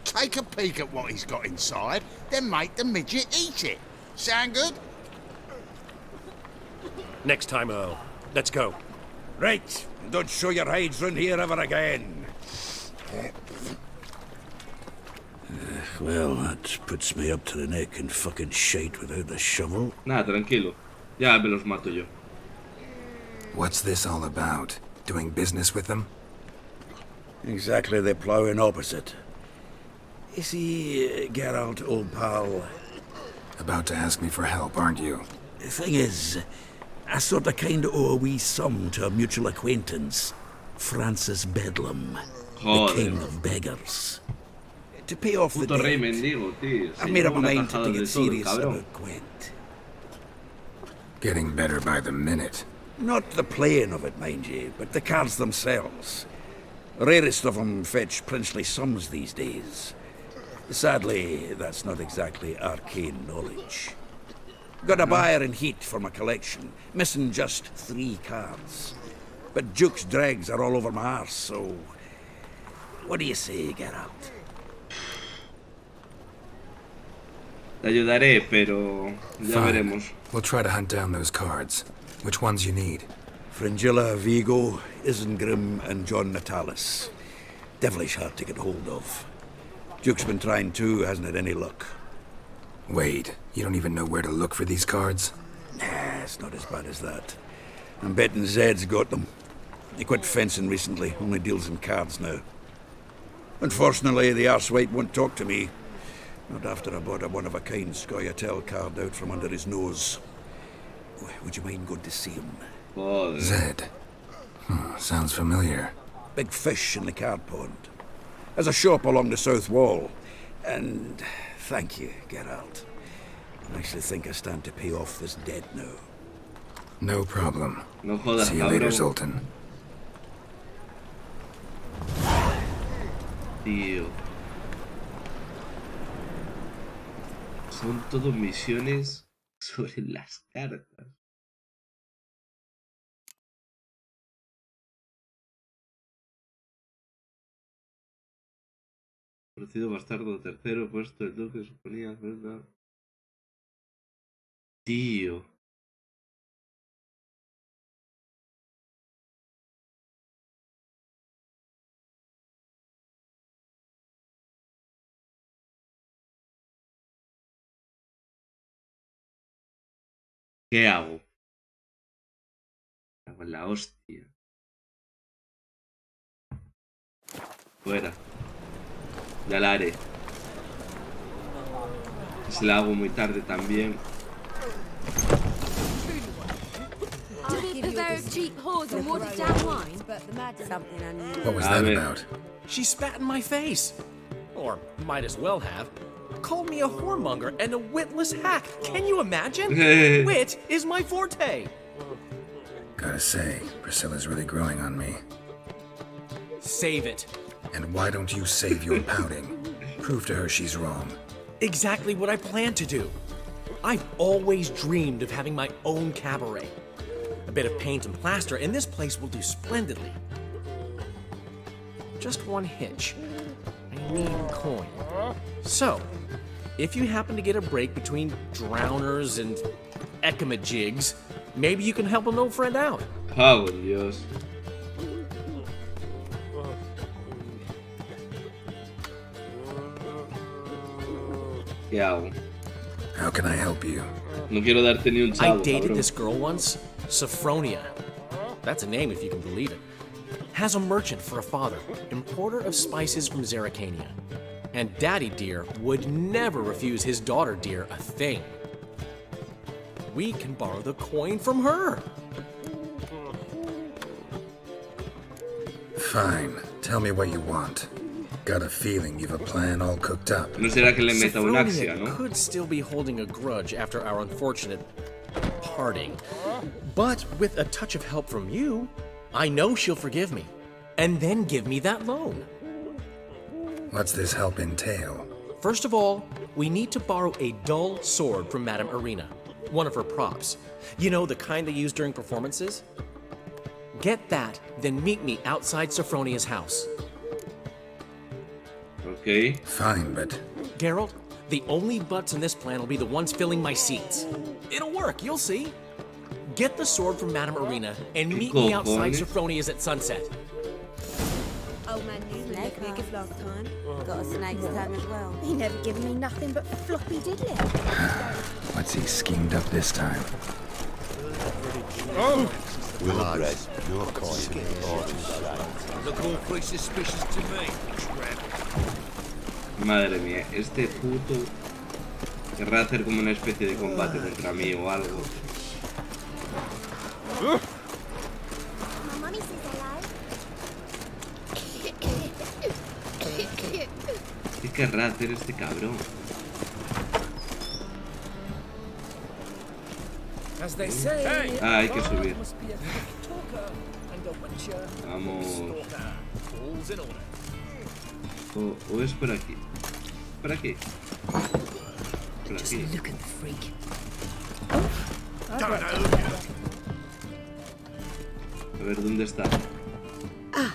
Take a peek at what he's got inside, then make the midget eat it. Sound good? Next time, Earl. Let's go. Right. Don't show your hides round here ever again. Well, that puts me up to the neck in fucking shite without the shovel. Nada, tranquilo. Ya me los mato yo. What's this all about? Doing business with them? Exactly the ploughing opposite. You see, Geralt, old pal... About to ask me for help, aren't you? The thing is, I sort of kind of owe a wee sum to a mutual acquaintance, Francis Bedlam, the king of beggars. To pay off the Puto rey debt, mendigo, tío. I made up my una mind to tajada take de it todo, serious cabrón. about Gwent. Getting better by the minute. Not the playing of it, mind you, but the cards themselves. Rarest of them fetch princely sums these days. Sadly, that's not exactly arcane knowledge. Got a buyer in heat for my collection, missing just 3 cards. But Duke's dregs are all over my arse, so... What do you say, Geralt? Te ayudaré, pero ya Fine. veremos. We'll try to hunt down those cards. Which ones you need? Fringilla, Vigo, Isengrim, and John Natalis. Devilish hard to get hold of. Duke's been trying too, hasn't had any luck. Wait, you don't even know where to look for these cards? Nah, it's not as bad as that. I'm betting Zed's got them. He quit fencing recently, only deals in cards now. Unfortunately, the arsewite won't talk to me. Not after I bought a one-of-a-kind Scoia'tael card out from under his nose. Would you mind going to see him? Zed. Sounds familiar. Big fish in the card pond. Has a shop along the south wall. And thank you, Geralt. actually think I stand to pay off this debt now. No problem. No jodas, See you later, cabrón. Zoltan. Tío. Son todo misiones sobre las cartas. Conocido bastardo tercero, puesto el duque, suponía, ¿verdad? Tío. ¿Qué hago? Hago en la hostia. Fuera. Ya la haré. Si la hago muy tarde también. What was that about? She spat in my face. Or might as well have. Called me a whoremonger and a witless hack. Can you imagine? Wit is my forte. Gotta say, Priscilla's really growing on me. Save it. And why don't you save your pouting? Prove to her she's wrong. Exactly what I plan to do. I've always dreamed of having my own cabaret. A bit of paint and plaster, and this place will do splendidly. Just one hitch. I need coin. So, if you happen to get a break between drowners and ekamajigs, maybe you can help an old friend out. Oh, Dios. ¿Qué hago? How can I help you? No quiero darte ni un I chavo, dated cabrón. this girl once, Sophronia. That's a name if you can believe it. Has a merchant for a father, importer of spices from Zerrikania. And Daddy Dear would never refuse his daughter Dear a thing. We can borrow the coin from her. Fine. Tell me what you want. Got a feeling you've a plan all cooked up. No será que le meta un axia, Sophronia ¿no? could still be holding a grudge after our unfortunate parting. But with a touch of help from you, I know she'll forgive me. And then give me that loan. What's this help entail? First of all, we need to borrow a dull sword from Madame Irina, one of her props. You know, the kind they use during performances? Get that, then meet me outside Sophronia's house. Okay. Fine, but... Geralt, the only butts in this plan will be the ones filling my seats. It'll work, you'll see. Get the sword from Madame Irina and meet me outside Sophronia's at sunset. Old man knew me like a gift last time. Got a snake's tongue as well. He never given me nothing but floppy diddly. What's he schemed up this time? Oh! Willowbread, no coin. Look all pretty suspicious to me. Madre mía, este puto querrá hacer como una especie de combate contra mí o algo. ¿Qué querrá hacer este cabrón? Ah, hay que subir. Vamos. O es por aquí. Por aquí. Por aquí. A ver, ¿dónde está? Ah,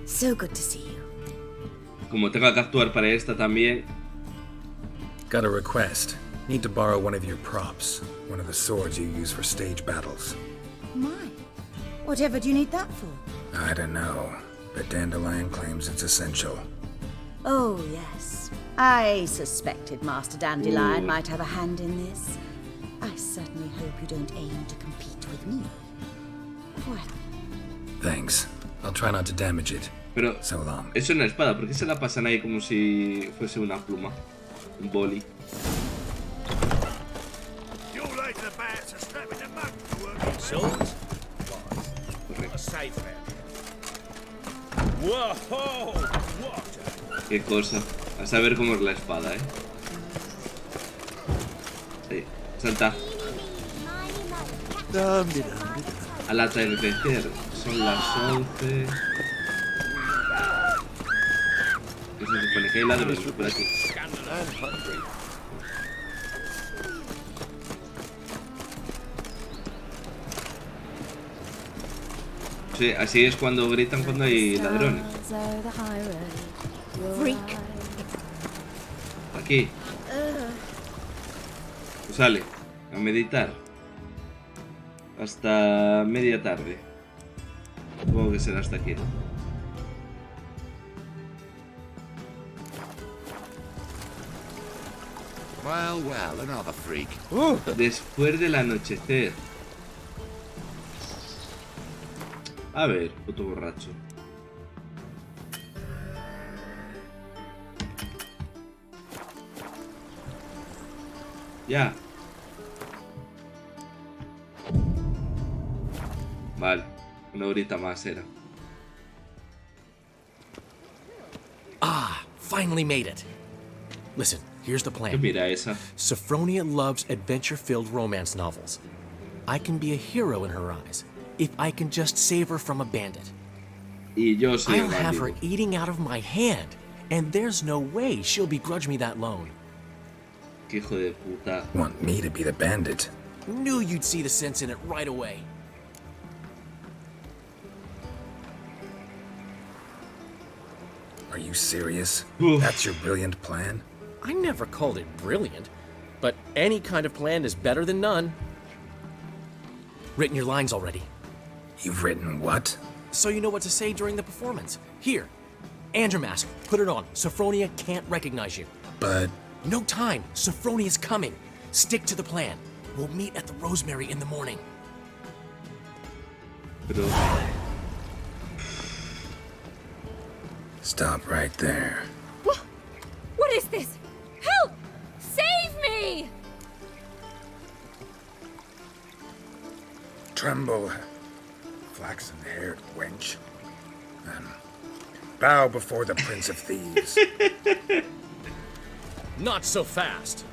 so good to see you. Como tenga que actuar para esta también. Got a request. Need to borrow one of your props. One of the swords you use for stage battles. My, whatever do you need that for? I don't know, but Dandelion claims it's essential. Oh, yes. I suspected Master Dandelion might have a hand in this. I certainly hope you don't aim to compete with me. Well. Thanks. I'll try not to damage it. Pero so long. Es una espada, ¿por qué se la pasan ahí como si fuese una pluma? Un boli. Qué cosa. A saber cómo es la espada, ¿eh? Sí. Salta. Al atardecer. Son las 11. ¿Qué se supone? Que hay ladrones por aquí. Sí, así es cuando gritan cuando hay ladrones. Freak. Aquí. Pues sale. A meditar. Hasta media tarde. Supongo que será hasta aquí, ¿no? Well, well, another freak. Después del anochecer. A ver, puto borracho. Ya. Vale, una horita más era. Ah, finally made it. Listen, here's the plan. Mira esa. Sophronia loves adventure-filled romance novels. I can be a hero in her eyes if I can just save her from a bandit. Y yo soy I'll el have her bandido. eating out of my hand, and there's no way she'll begrudge me that loan. Qué hijo de puta. Want me to be the bandit? Knew you'd see the sense in it right away. Are you serious? That's your brilliant plan? I never called it brilliant, but any kind of plan is better than none. Written your lines already. You've written what? So you know what to say during the performance. Here, Andrew Mask, put it on. Sophronia can't recognize you. But... No time. Sophronia's coming. Stick to the plan. We'll meet at the Rosemary in the morning. Pero... Stop right there. What is this? Help! Save me! Tremble, flaxen-haired wench. Bow before the Prince of Thieves. Not so fast.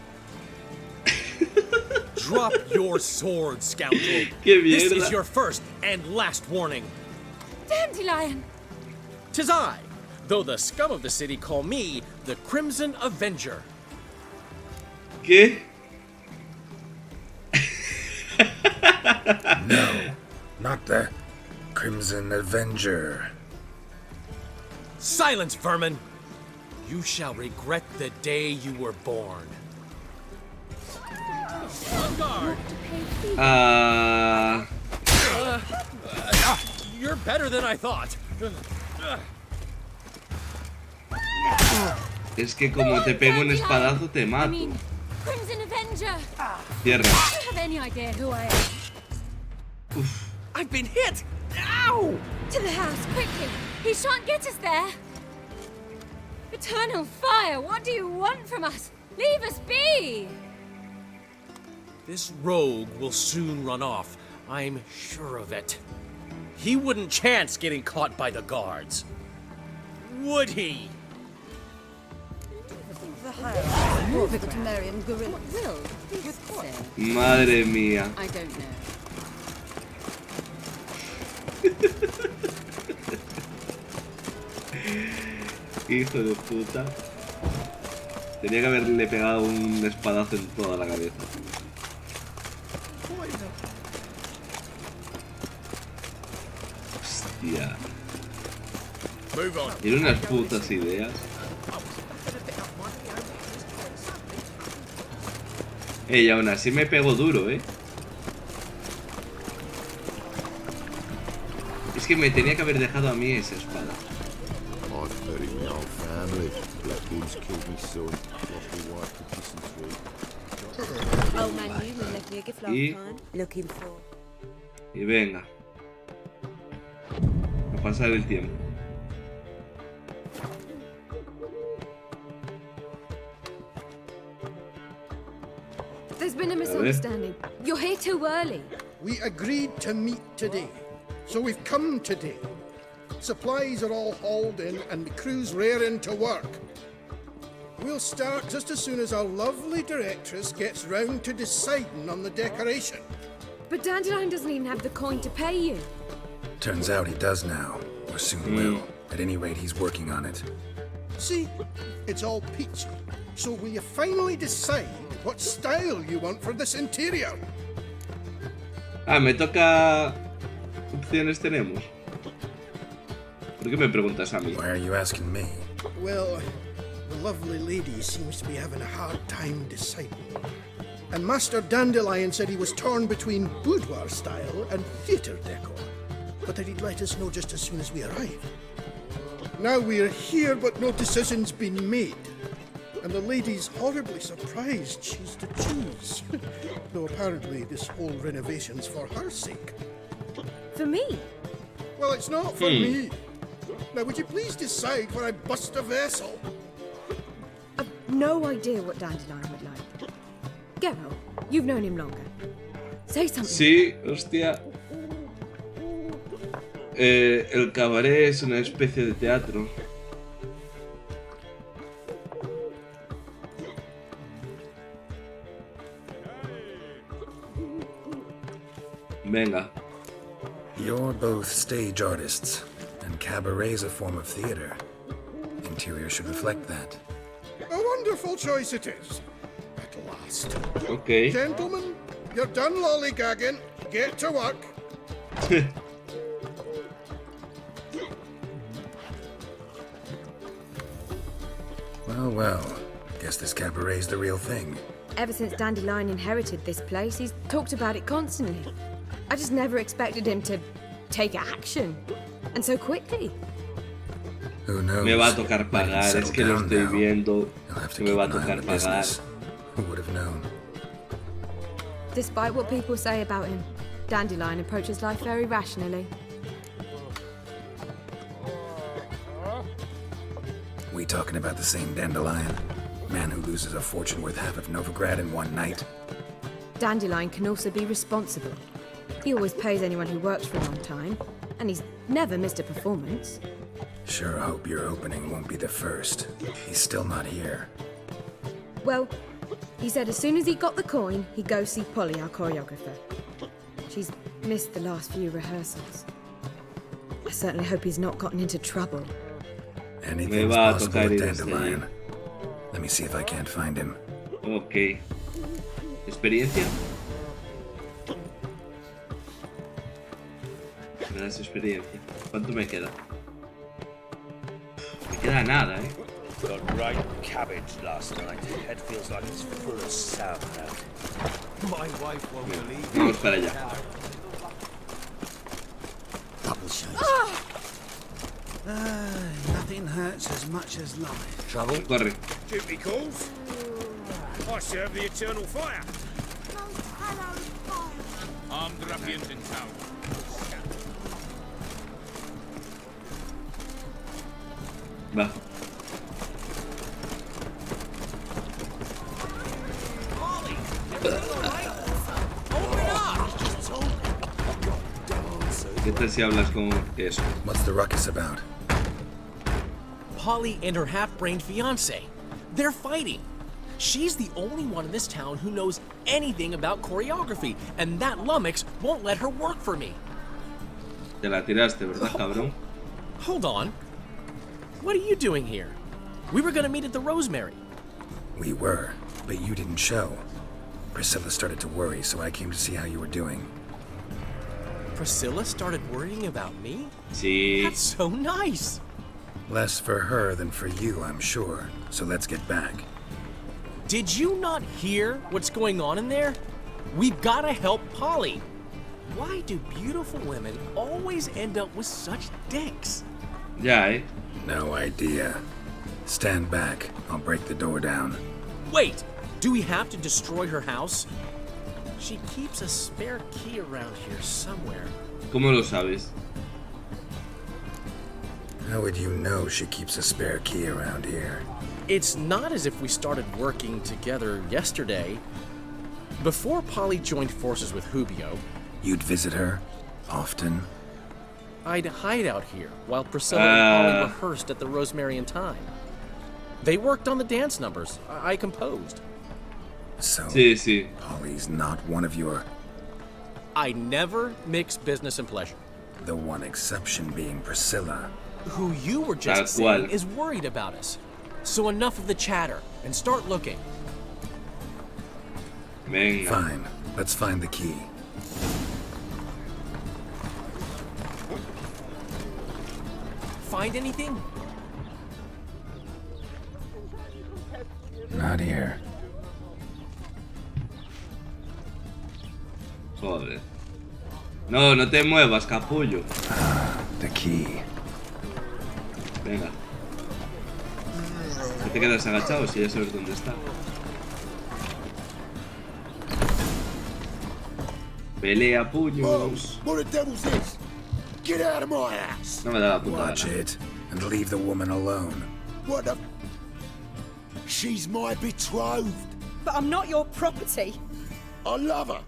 Drop your sword, scoundrel. This is your first and last warning. Dandelion! 'Tis I, though the scum of the city call me the Crimson Avenger. ¿Qué? No, not the Crimson Avenger. Silence, vermin! You shall regret the day you were born. On guard! You're better than I thought. Es que como te pego un espadazo te mato. Crimson Avenger! Cierra. Do you have any idea who I am? Uf. I've been hit! Ow! To the house, quickly! He shan't get us there! Eternal fire, what do you want from us? Leave us be! This rogue will soon run off. I'm sure of it. He wouldn't chance getting caught by the guards. Would he? Move it to Marion Gorilla. Will, Madre mía. I don't know. Hijo de puta. Tenía que haberle pegado un espadazo en toda la cabeza. Hostia. Tiene unas putas ideas. Y aún así me pegó duro, Es que me tenía que haber dejado a mí esa espada. I've buried my old family. Blackbeard's killed me son. Lost my wife to dysentery. Old man, you left me a gift last time. Looking for. Y venga. A pasar el tiempo. There's been a misunderstanding. You're here too early. We agreed to meet today, so we've come today. Supplies are all hauled in and the crew's raring to work. We'll start just as soon as our lovely directress gets round to deciding on the decoration. But Dandelion doesn't even have the coin to pay you. Turns out he does now, or soon will. At any rate, he's working on it. See, it's all peachy. So will you finally decide what style you want for this interior? Ah, me toca... ¿Qué opciones tenemos? ¿Por qué me preguntas a mí? Why are you asking me? Well, the lovely lady seems to be having a hard time deciding. And Master Dandelion said he was torn between boudoir style and theatre decor, but that he'd let us know just as soon as we arrived. Now we're here, but no decision's been made. And the lady's horribly surprised she's to choose. Though apparently this whole renovation's for her sake. For me? Well, it's not for me. Now, would you please decide where I bust a vessel? I've no idea what Dandelion would like. Geralt, you've known him longer. Say something. Sí, hostia. El cabaret es una especie de teatro. Venga. You're both stage artists, and cabaret's a form of theater. Interior should reflect that. A wonderful choice it is. At last. Okay. Gentlemen, you're done lollygagging. Get to work. Well. Guess this cabaret's the real thing. Ever since Dandelion inherited this place, he's talked about it constantly. I just never expected him to take action. And so quickly. Who knows? Me va a tocar pagar, es que lo estoy viendo. Que me va a tocar pagar. Who would have known? Despite what people say about him, Dandelion approaches life very rationally. We talking about the same Dandelion? Man who loses a fortune worth half of Novigrad in one night? Dandelion can also be responsible. He always pays anyone who works for a long time, and he's never missed a performance. Sure hope your opening won't be the first. He's still not here. Well, he said as soon as he got the coin, he'd go see Polly, our choreographer. She's missed the last few rehearsals. I certainly hope he's not gotten into trouble. Anything's possible with Dandelion. Let me see if I can't find him. Ok. ¿Experiencia? Me das experiencia. ¿Cuánto me queda? Me queda nada, ¿eh? Got right cabbage last night. Head feels like it's full of sauerkraut. My wife won't believe it. Vamos para allá. Nothing hurts as much as life. Trouble? Corre. Duty calls. I serve the eternal fire. Armed ruffians in town. Va. ¿Qué tal si hablas con eso? What's the ruckus about? Polly and her half-brained fiancé. They're fighting. She's the only one in this town who knows anything about choreography, and that lummox won't let her work for me. Te la tiraste, ¿verdad, cabrón? Hold on. What are you doing here? We were gonna meet at the Rosemary. We were, but you didn't show. Priscilla started to worry, so I came to see how you were doing. Priscilla started worrying about me? Sí. That's so nice. Less for her than for you, I'm sure. So let's get back. Did you not hear what's going on in there? We've gotta help Polly. Why do beautiful women always end up with such dicks? Ya, ¿eh? No idea. Stand back. I'll break the door down. Wait! Do we have to destroy her house? She keeps a spare key around here somewhere. ¿Cómo lo sabes? How would you know she keeps a spare key around here? It's not as if we started working together yesterday. Before Polly joined forces with Julio, you'd visit her? Often? I'd hide out here while Priscilla and Polly rehearsed at the Rosemary and Thyme. They worked on the dance numbers. I composed. So, Sí, sí. Polly's not one of your... I never mix business and pleasure. The one exception being Priscilla. Who you were just saying is worried about us. So enough of the chatter, and start looking. Venga. Fine. Let's find the key. Find anything? Not here. Joder. No, no te muevas, capullo. The key. Venga. No te quedas agachado si ya sabes dónde está. Pelea puños. What the devil's this? Get out of my house! No me da la puta Watch gana. it, and leave the woman alone. What the... She's my betrothed. But I'm not your property. I love her.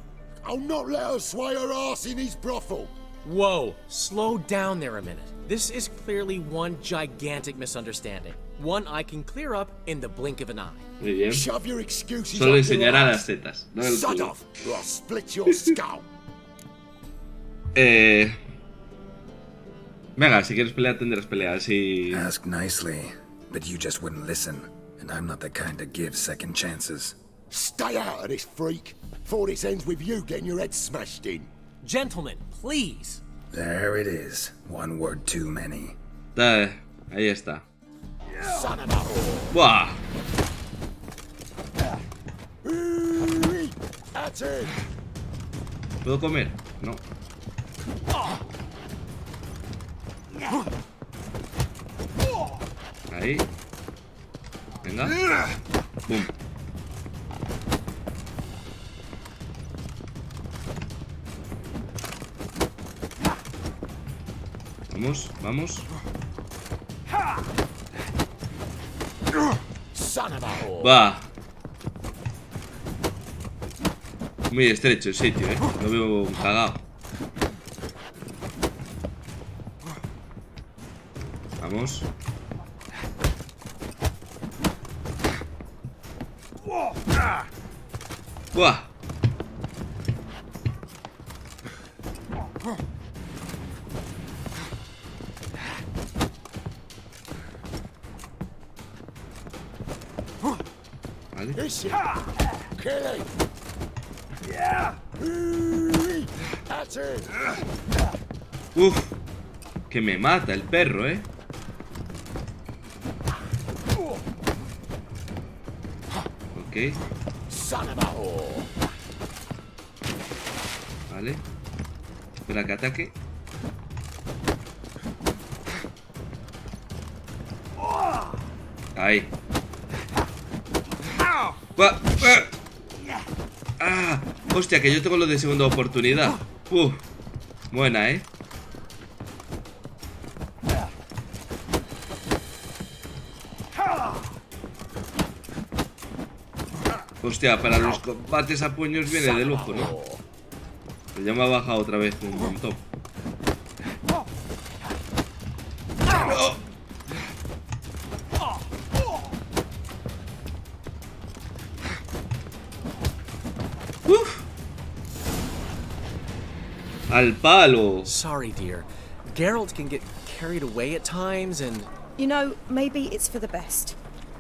I'll not let her sway her ass in his brothel. Whoa, slow down there a minute. This is clearly one gigantic misunderstanding. One I can clear up in the blink of an eye. Muy bien. Shove your excuses Solo up your enseñará ass. las tetas, no el Shut culo. off, or I'll split your skull. Venga, si quieres pelear tendrás pelea, si... Ask nicely, but you just wouldn't listen, and I'm not the kind to give second chances. Stay out of this, freak, before this ends with you getting your head smashed in. Gentlemen, please. There it is. One word too many. Ahí está. Son of a whore. ¡Buah! That's it. ¿Puedo comer? No. Ahí. Venga. Boom. Vamos, vamos. Son of a whore. Va. Muy estrecho el sitio, Lo veo cagado. Vamos. ¡Buah! Vale. This is killing. Yeah. That's it. Uf. Que me mata el perro, Ok. Son of a whore. Vale. Espera que ataque. Ahí. ¡Buah! ¡Ah! Hostia, que yo tengo lo de segunda oportunidad. Buena, Hostia, para los combates a puños viene de lujo, ¿no? Pero ya me ha bajado otra vez un montón. ¡No! ¡Al palo! Sorry, dear. Geralt can get carried away at times and... You know, maybe it's for the best.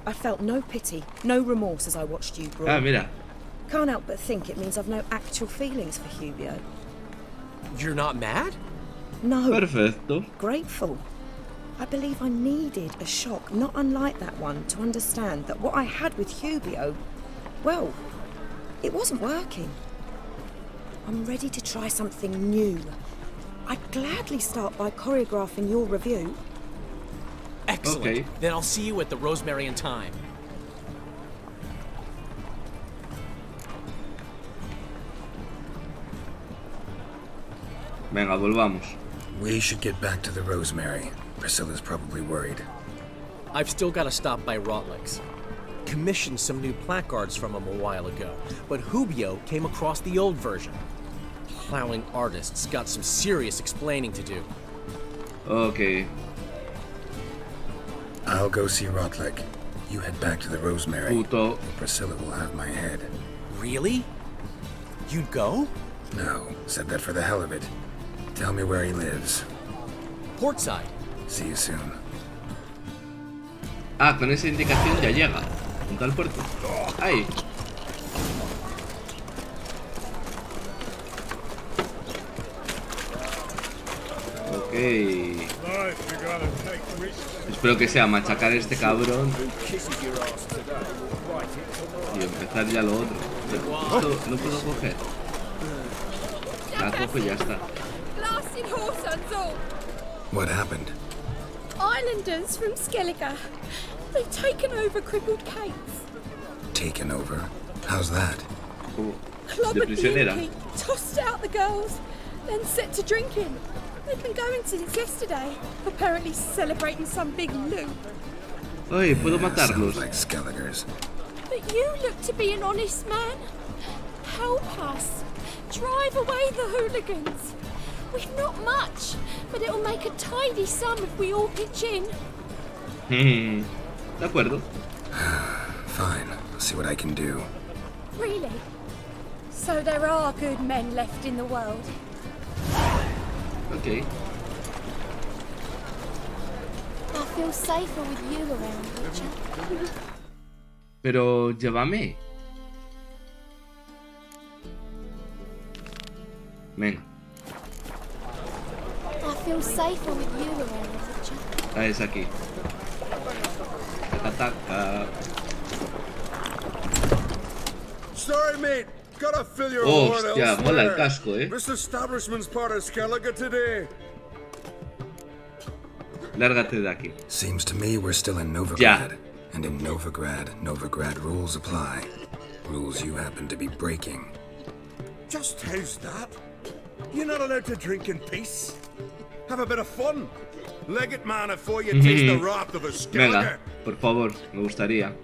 I felt no pity, no remorse as I watched you grow. Ah, mira. Can't help but think it means I've no actual feelings for Julio. You're not mad? No. Perfecto. Grateful. I believe I needed a shock not unlike that one to understand that what I had with Julio, well, it wasn't working. I'm ready to try something new. I'd gladly start by choreographing your review. Excellent. Okay. Then I'll see you at the Rosemary and Thyme. Venga, volvamos. We should get back to the Rosemary. Priscilla's probably worried. I've still got to stop by Rotlick's. Commissioned some new placards from him a while ago, but Julio came across the old version. Plowing artists got some serious explaining to do. Ok. I'll go see Rotlick. You head back to the Rosemary. Puto. Priscilla will have my head. Really? You'd go? No, said that for the hell of it. Tell me where he lives. Portside. See you soon. Ah, con esa indicación ya llega. Junto al puerto. ¡Ay! Ok. Espero que sea machacar a este cabrón y empezar ya lo otro. Esto no puedo coger. La cojo y ya está. Blasted horse all. What happened? Islanders from Skellige. They've taken over crippled Kate's. Taken over? How's that? Clobbered the innkeep, tossed out the girls, then set to drinking. They've been going since yesterday, apparently celebrating some big loot. Ay, puedo matarlos. Like Skelligers. But you look to be an honest man. Help us. Drive away the hooligans. We've not much, but it'll make a tidy sum if we all pitch in. De acuerdo. Fine. I'll see what I can do. Really? So there are good men left in the world? Okay. I feel safer with you around, Richard. Pero llévame. Venga. I feel safer with you around, Richard. Ah, es aquí. Ataca. Sorry, mate. Gotta fill your Hostia, elsewhere. mola el casco, eh. This establishment's part of Skellige today. Lárgate de aquí. Seems to me we're still in Novigrad. Ya. And in Novigrad rules apply. Rules you happen to be breaking. Just how's that? You're not allowed to drink in peace? Have a bit of fun. Legate man before you taste the wrath of a Skellige. Venga, por favor, me gustaría.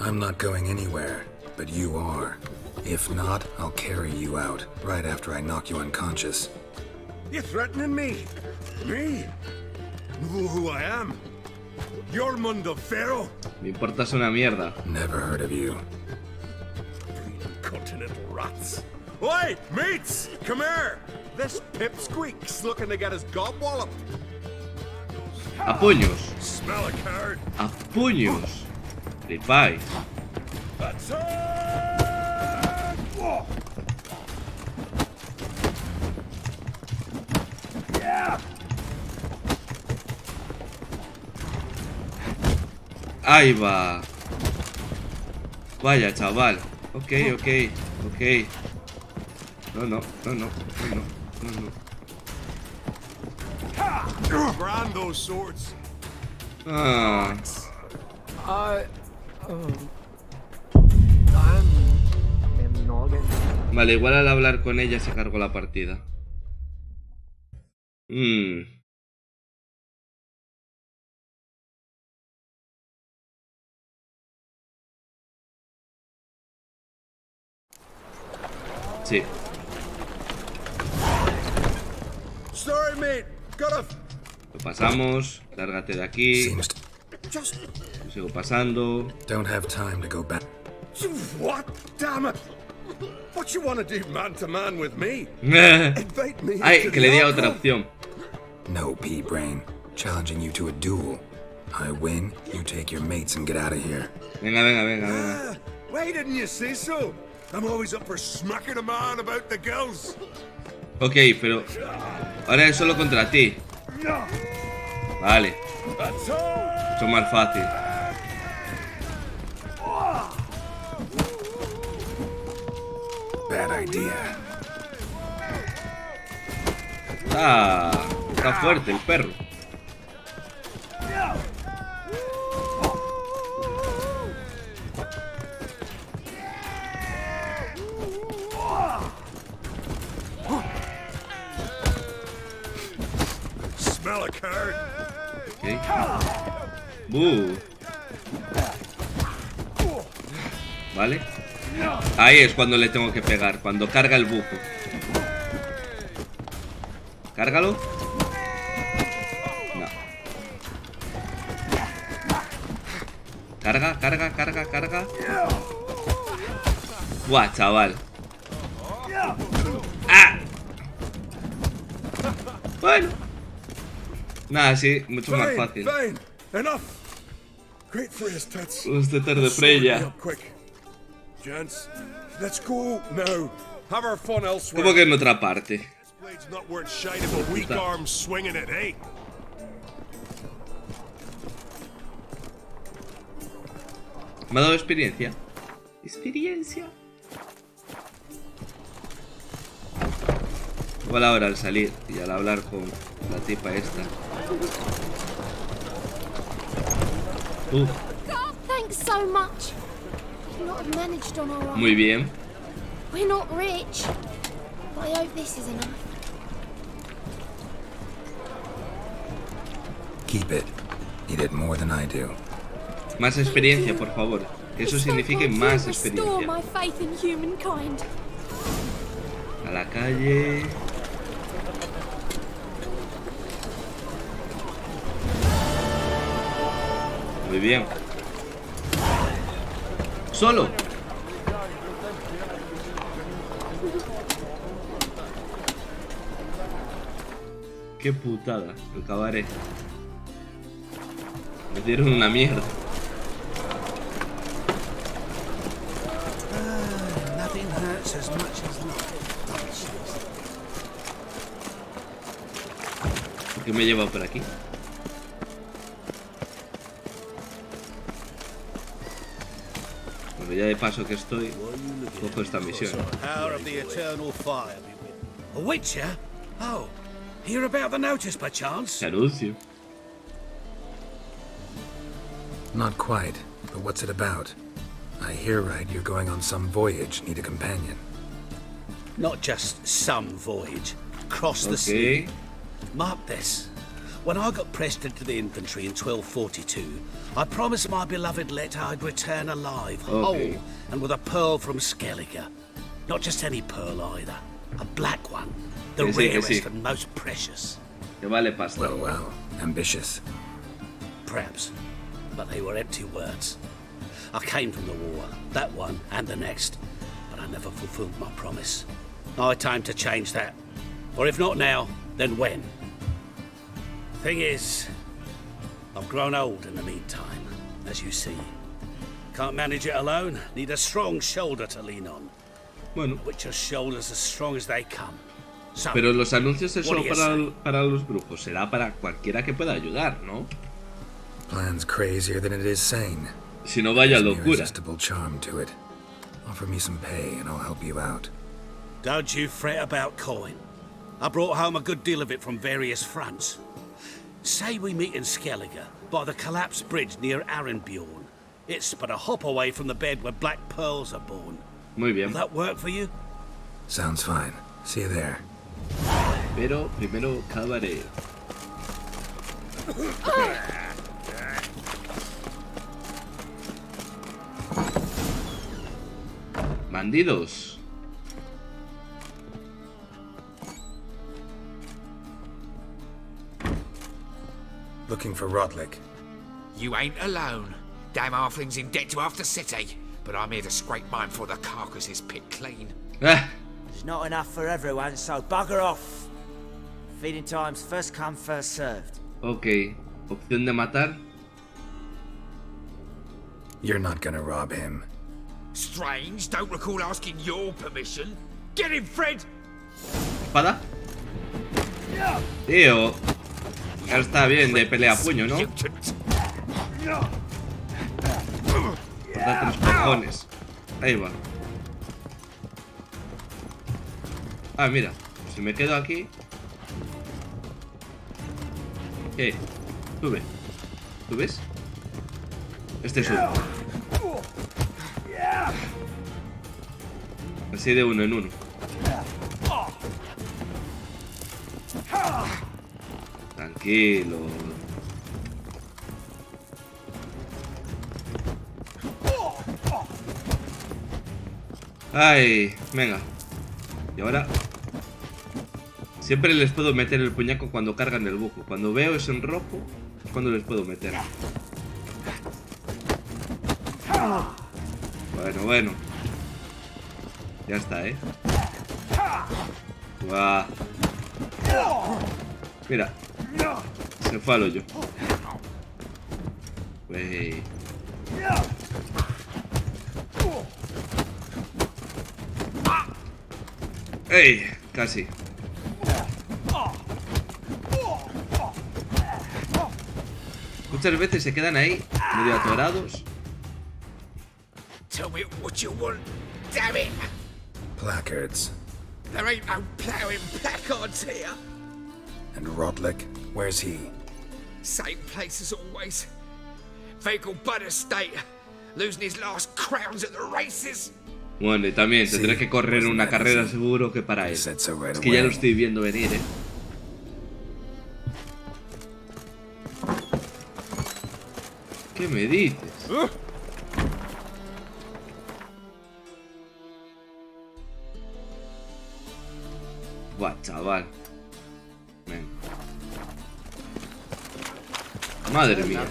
I'm not going anywhere, but you are. If not, I'll carry you out, right after I knock you unconscious. You threatening me? Me? Know who I am? You're Mundo Pharaoh? Me importas una mierda. Never heard of you. Continental rats. Oi, mates! Come here! This pipsqueak's looking to get his gob walloped. A puños. Smell a card. A puños. Flipáis. Ahí va. Vaya, chaval. Ok. No. Brand those swords. Ah. Vale, igual al hablar con ella se cargó la partida. Sí. Sorry, mate. Lo pasamos. Lárgate de aquí. Sigo pasando. Don't have time to go back. What? Damn it! What you want to do man to man with me? Invite me. Ay, que le di a otra opción. No, pea-brain. Challenging you to a duel. I win, you take your mates and get out of here. Venga. Why didn't you say so? I'm always up for smacking a man about the girls. Ok, pero ahora es solo contra ti. Vale. Mucho más fácil. Bad idea. Está fuerte el perro. Smell a card. Okay. Vale. Ahí es cuando le tengo que pegar, cuando carga el bujo. Cárgalo. Carga, carga, carga, carga. Buah, chaval. ¡Ah! Bueno. Nada, sí, mucho más fácil. Los tetas de Freya. ¿Cómo que en otra parte? Me ha dado experiencia. Experiencia. Igual ahora al salir y al hablar con la tipa esta. Thanks so much. We've not managed on our own. Muy bien. We're not rich, but I hope this is enough. Keep it. You did more than I do. Más experiencia, por favor. Que eso signifique más experiencia. My faith in humankind. A la calle. Muy bien. Solo. Qué putada, el cabaret. Me dieron una mierda. Nothing hurts as much as love. ¿Por qué me lleva por aquí? Bueno, ya de paso que estoy, cojo esta misión. Power of the eternal fire be with. A witcher? Oh, hear about the notice by chance? Se anuncio. Not quite, but what's it about? I hear right you're going on some voyage, need a companion. Not just some voyage. Cross the sea. Mark this. When I got pressed into the infantry in 1242, I promised my beloved Let I'd return alive, whole, and with a pearl from Skellige. Not just any pearl either. A black one. The rarest and most precious. Que vale pasta. Well, well. Ambitious. Perhaps. But they were empty words. I came from the war, that one and the next, but I never fulfilled my promise. Now it's time to change that. Or if not now, then when? Thing is, I've grown old in the meantime, as you see. Can't manage it alone, need a strong shoulder to lean on. Bueno. Which are shoulders as strong as they come. So, pero los anuncios es solo para los brujos, será para cualquiera que pueda ayudar, ¿no? Plan's crazier than it is sane. Si no vaya There's an locura. irresistible charm to it. Offer me some pay and I'll help you out. Don't you fret about coin. I brought home a good deal of it from various fronts. Say we meet in Skellige, by the collapsed bridge near Arenbjorn. It's but a hop away from the bed where black pearls are born. Muy bien. Will that work for you? Sounds fine. See you there. Pero primero cabaret. Bandidos. Looking for Rodlick. You ain't alone. Damn halfling's in debt to half the city, but I'm here to scrape mine before the carcass is picked clean. There's not enough for everyone, so bugger off. Feeding time's first come, first served. Ok. Opción de matar. You're not gonna rob him. Strange, don't recall asking your permission. Get him, Fred! ¿Espada? Tío. Ahora está bien de pelea a puño, ¿no? Date los cojones. Ahí va. Ah, mira. Si me quedo aquí. Sube. ¿Subes? Este sube. Así de uno en uno. Tranquilo. Ay, venga. Y ahora siempre les puedo meter el puñaco cuando cargan el buco. Cuando veo eso en rojo es cuando les puedo meter. Bueno. Ya está, Guau. Mira. Se fue al hoyo. Wey. ¡Ey! Casi. Muchas veces se quedan ahí, medio atorados. Tell me what you want, damn it! Placards. There ain't no ploughing placards here. And Rodlick, where's he? Same place as always. Vehicle Bud Estate, losing his last crowns at the races. Bueno, y también tendré que correr una carrera seguro que para él. Es que ya lo estoy viendo venir, ¿Qué me dices? Buah, chaval. Ven. Madre mía.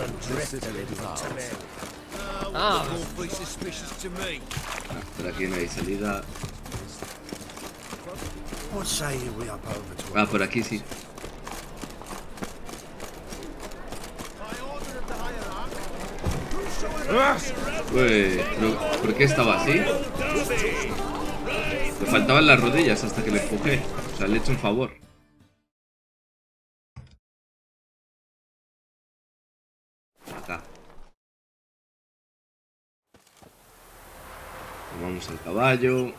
Por aquí no hay salida. Ah, por aquí sí. Uy, ¿por qué estaba así? Le faltaban las rodillas hasta que le empujé. O sea, le he hecho un favor. Acá. Tomamos el caballo.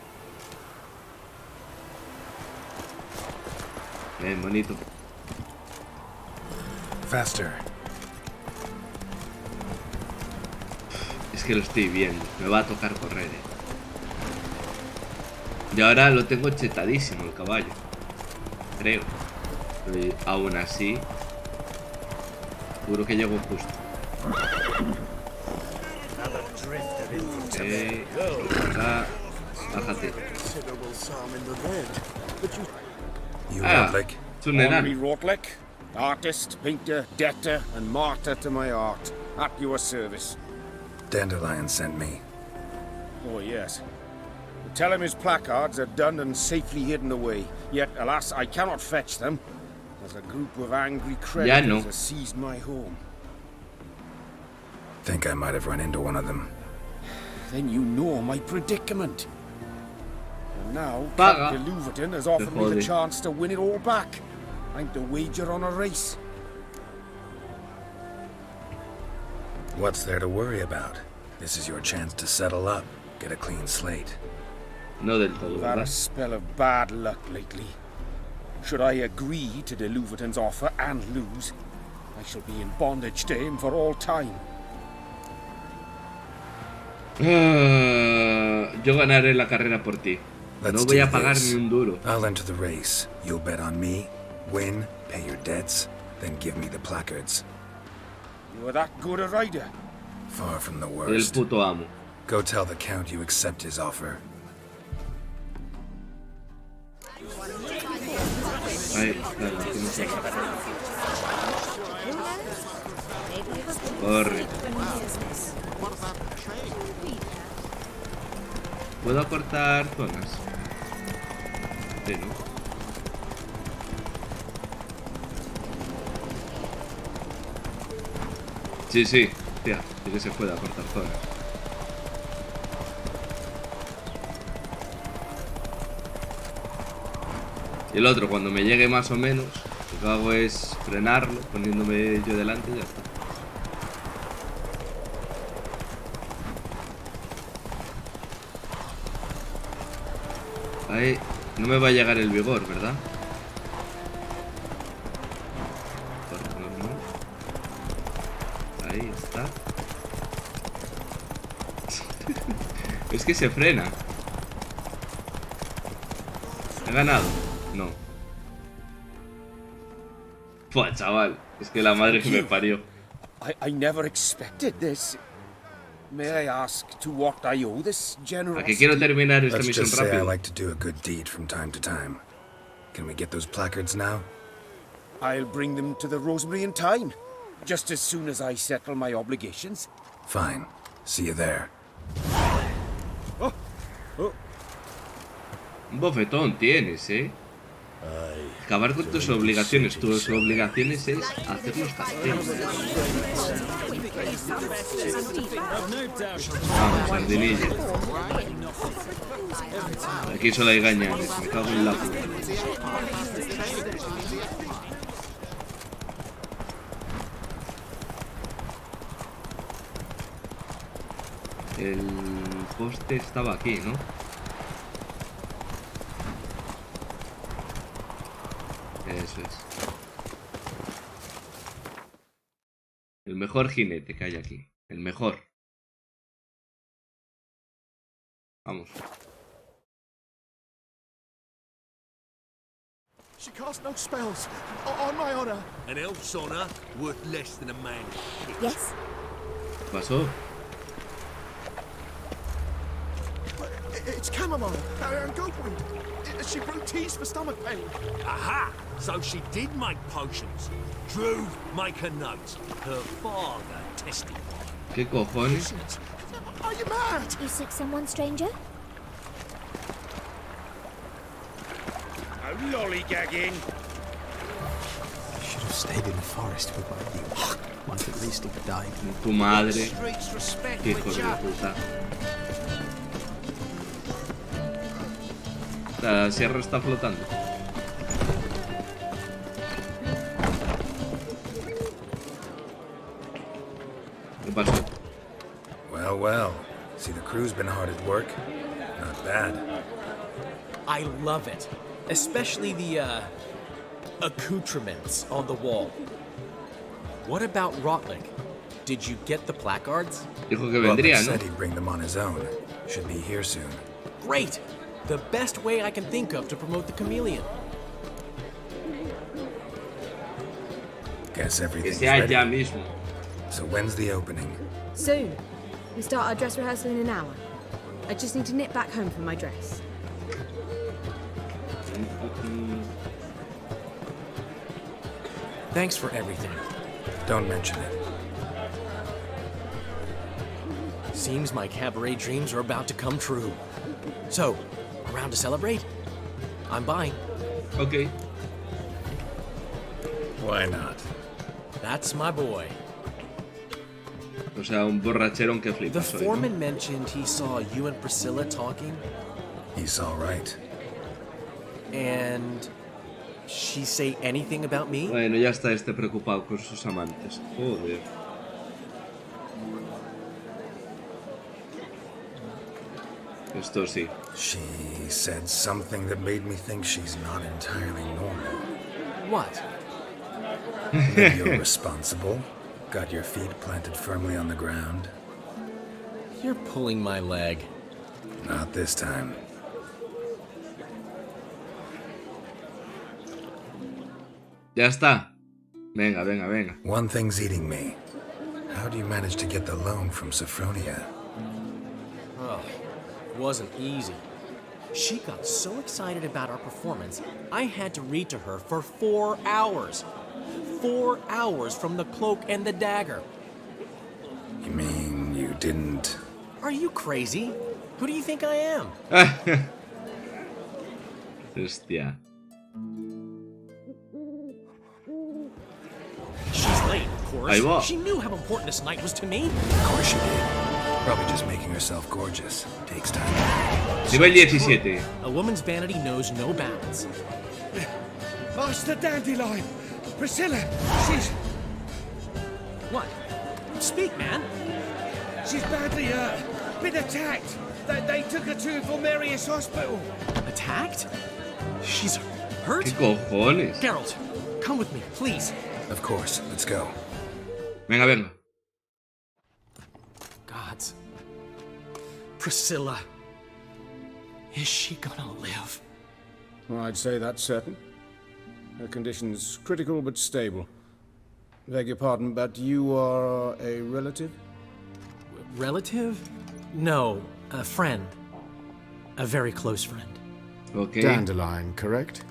Bien, bonito. Faster. Es que lo estoy viendo. Me va a tocar correr, Y ahora lo tengo chetadísimo el caballo. Creo. Pero aún así, seguro que llego justo. Bájate. Es un enano. Rodlick, artist, painter, debtor, and martyr to my art. At your service. Dandelion sent me. Oh, yes. Tell him his placards are done and safely hidden away. Yet, alas, I cannot fetch them, as a group of angry creditors has seized my home. Think I might have run into one of them. Then you know my predicament. And now, Count de Louverton has offered me the chance to win it all back. I'm to wager on a race. What's there to worry about? This is your chance to settle up, get a clean slate. No del todo, I've had a spell of bad luck lately. Should I agree to de Louverton's offer and lose, I shall be in bondage to him for all time. Yo ganaré la carrera por ti. No voy a pagar ni un duro. I'll enter the race. You'll bet on me, win, pay your debts, then give me the placards. You are that good a rider? Far from the El worst. puto amo. Go tell the Count you accept his offer. Ahí, claro, aquí no sé. Corre. ¿Puedo acortar zonas? Sí, ¿no? Sí, sí, tía, sí que se puede acortar zonas. Y el otro, cuando me llegue más o menos, lo que hago es frenarlo, poniéndome yo delante y ya está. Ahí no me va a llegar el vigor, ¿verdad? Ahí está. Es que se frena. ¿He ganado? No. Pues chaval, es que la madre que me parió. I never expected this. May I ask to what I owe this generosity? A que quiero terminar esta Let's misión just say I rápido. like to do a good deed from time to time. Can we get those placards now? I'll bring them to the Rosemary in time, just as soon as I settle my obligations. Fine. See you there. Un bofetón tienes, Acabar con tus obligaciones. Tus obligaciones es hacer los castelos. Vamos, sardinilla. Aquí solo hay gañanes. Me cago en la puta. El poste estaba aquí, ¿no? Eso es. El mejor jinete que hay aquí. El mejor. Vamos. She cast no spells. On my honor. An elf's honor worth less than a man's shit. Yes? ¿Qué pasó? It's chamomile and goatweed. She brewed teas for stomach pain. Aha! So she did make potions. Drew, make a note. Her father testified. ¿Qué cojones? Are you mad? You sick someone, stranger? No lollygagging. Should have stayed in the forest with my dear. Once at least it died. Tu madre. Hijo de puta. La sierra está flotando. ¿Qué pasó? Well, well. See, the crew's been hard at work. Not bad. I love it. Especially the, accoutrements on the wall. What about Rotlick? Did you get the placards? Dijo que vendría, ¿no? Said he'd bring them on his own. Should be here soon. Great! The best way I can think of to promote the chameleon. Guess everything's Que sea ready. ya mismo. So when's the opening? Soon. We start our dress rehearsal in an hour. I just need to nip back home for my dress. Thanks for everything. Don't mention it. Seems my cabaret dreams are about to come true. So, around to celebrate? I'm buying. Okay. Why not? That's my boy. O sea, un borrachero que The flipas hoy, ¿no? foreman mentioned he saw you and Priscilla talking. He's all right. And she say anything about me? Bueno, ya está este preocupado con sus amantes. Joder. Esto sí. She said something that made me think she's not entirely normal. What? That you're responsible. Got your feet planted firmly on the ground. You're pulling my leg. Not this time. Ya está. Venga, venga, venga. One thing's eating me. How do you manage to get the loan from Sophronia? Oh, it wasn't easy. She got so excited about our performance, I had to read to her for 4 hours. 4 hours from the cloak and the dagger. You mean you didn't... Are you crazy? Who do you think I am? Hostia. She's late, of course. Ahí va. She knew how important this night was to me. Of course she did. Probably just making herself gorgeous. Takes time. Nivel 17. A woman's vanity knows no bounds. Master Dandelion! Priscilla! She's... What? Speak, man. She's badly hurt. Been attacked. They took her to Vulmerius Hospital. Attacked? She's hurt? ¿Qué cojones? Geralt, come with me, please. Of course. Let's go. Venga, venga. Gods. Priscilla. Is she gonna live? Well, I'd say that's certain. Her condition's critical but stable. Beg your pardon, but you are a relative? Relative? No, a friend. A very close friend. Okay. Dandelion, correct?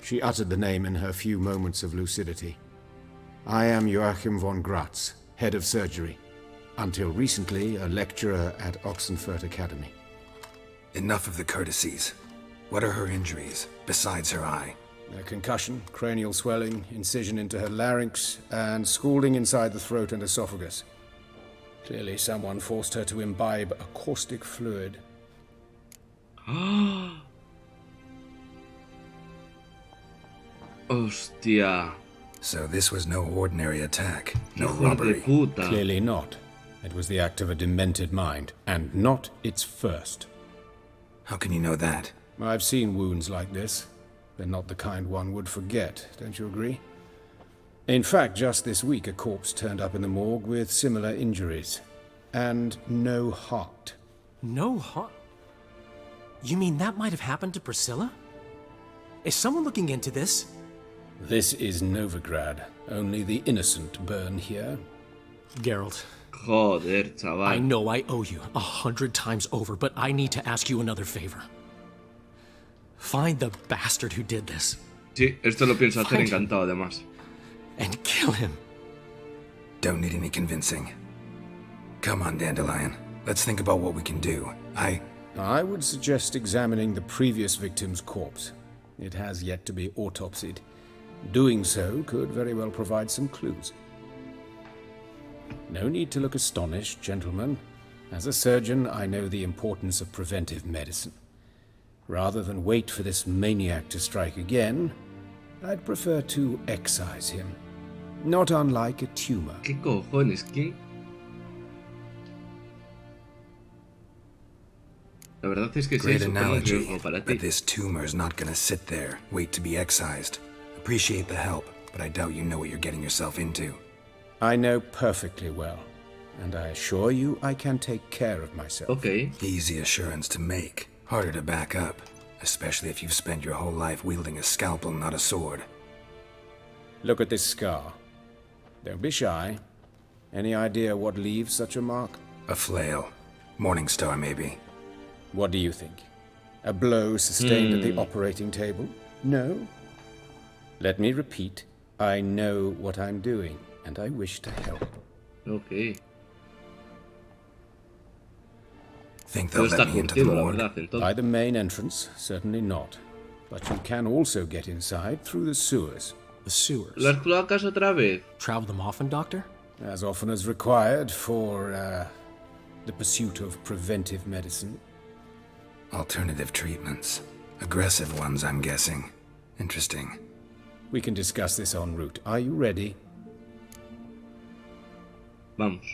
She uttered the name in her few moments of lucidity. I am Joachim von Gratz, head of surgery. Until recently, a lecturer at Oxenfurt Academy. Enough of the courtesies. What are her injuries, besides her eye? A concussion, cranial swelling, incision into her larynx, and scalding inside the throat and esophagus. Clearly someone forced her to imbibe a caustic fluid. Hostia. So this was no ordinary attack, no robbery. Clearly not. It was the act of a demented mind, and not its first. How can you know that? I've seen wounds like this. They're not the kind one would forget, don't you agree? In fact, just this week, a corpse turned up in the morgue with similar injuries. And no heart. No heart? You mean that might have happened to Priscilla? Is someone looking into this? This is Novigrad. Only the innocent burn here. Geralt. Joder, chaval. I know I owe you 100 times over, but I need to ask you another favor. Find the bastard who did this. Sí, esto lo pienso hacer encantado, además. And kill him. Don't need any convincing. Come on, Dandelion. Let's think about what we can do. I would suggest examining the previous victim's corpse. It has yet to be autopsied. Doing so could very well provide some clues. No need to look astonished, gentlemen. As a surgeon, I know the importance of preventive medicine. Rather than wait for this maniac to strike again, I'd prefer to excise him. Not unlike a tumor. ¿Qué cojones? ¿Qué? La verdad es que sí, Great es un analogy, riesgo para ti. but this tumor's not gonna sit there, wait to be excised. Appreciate the help, but I doubt you know what you're getting yourself into. I know perfectly well, and I assure you I can take care of myself. Okay. Easy assurance to make, harder to back up, especially if you've spent your whole life wielding a scalpel, not a sword. Look at this scar. Don't be shy. Any idea what leaves such a mark? A flail. Morningstar, maybe. What do you think? A blow sustained at the operating table? No? Let me repeat. I know what I'm doing, and I wish to help. Okay. Think they'll let me into the morgue? By the main entrance, certainly not. But you can also get inside through the sewers. The sewers? Las cloacas otra vez. Travel them often, Doctor? As often as required for, the pursuit of preventive medicine. Alternative treatments. Aggressive ones, I'm guessing. Interesting. We can discuss this en route. Are you ready? Vamos.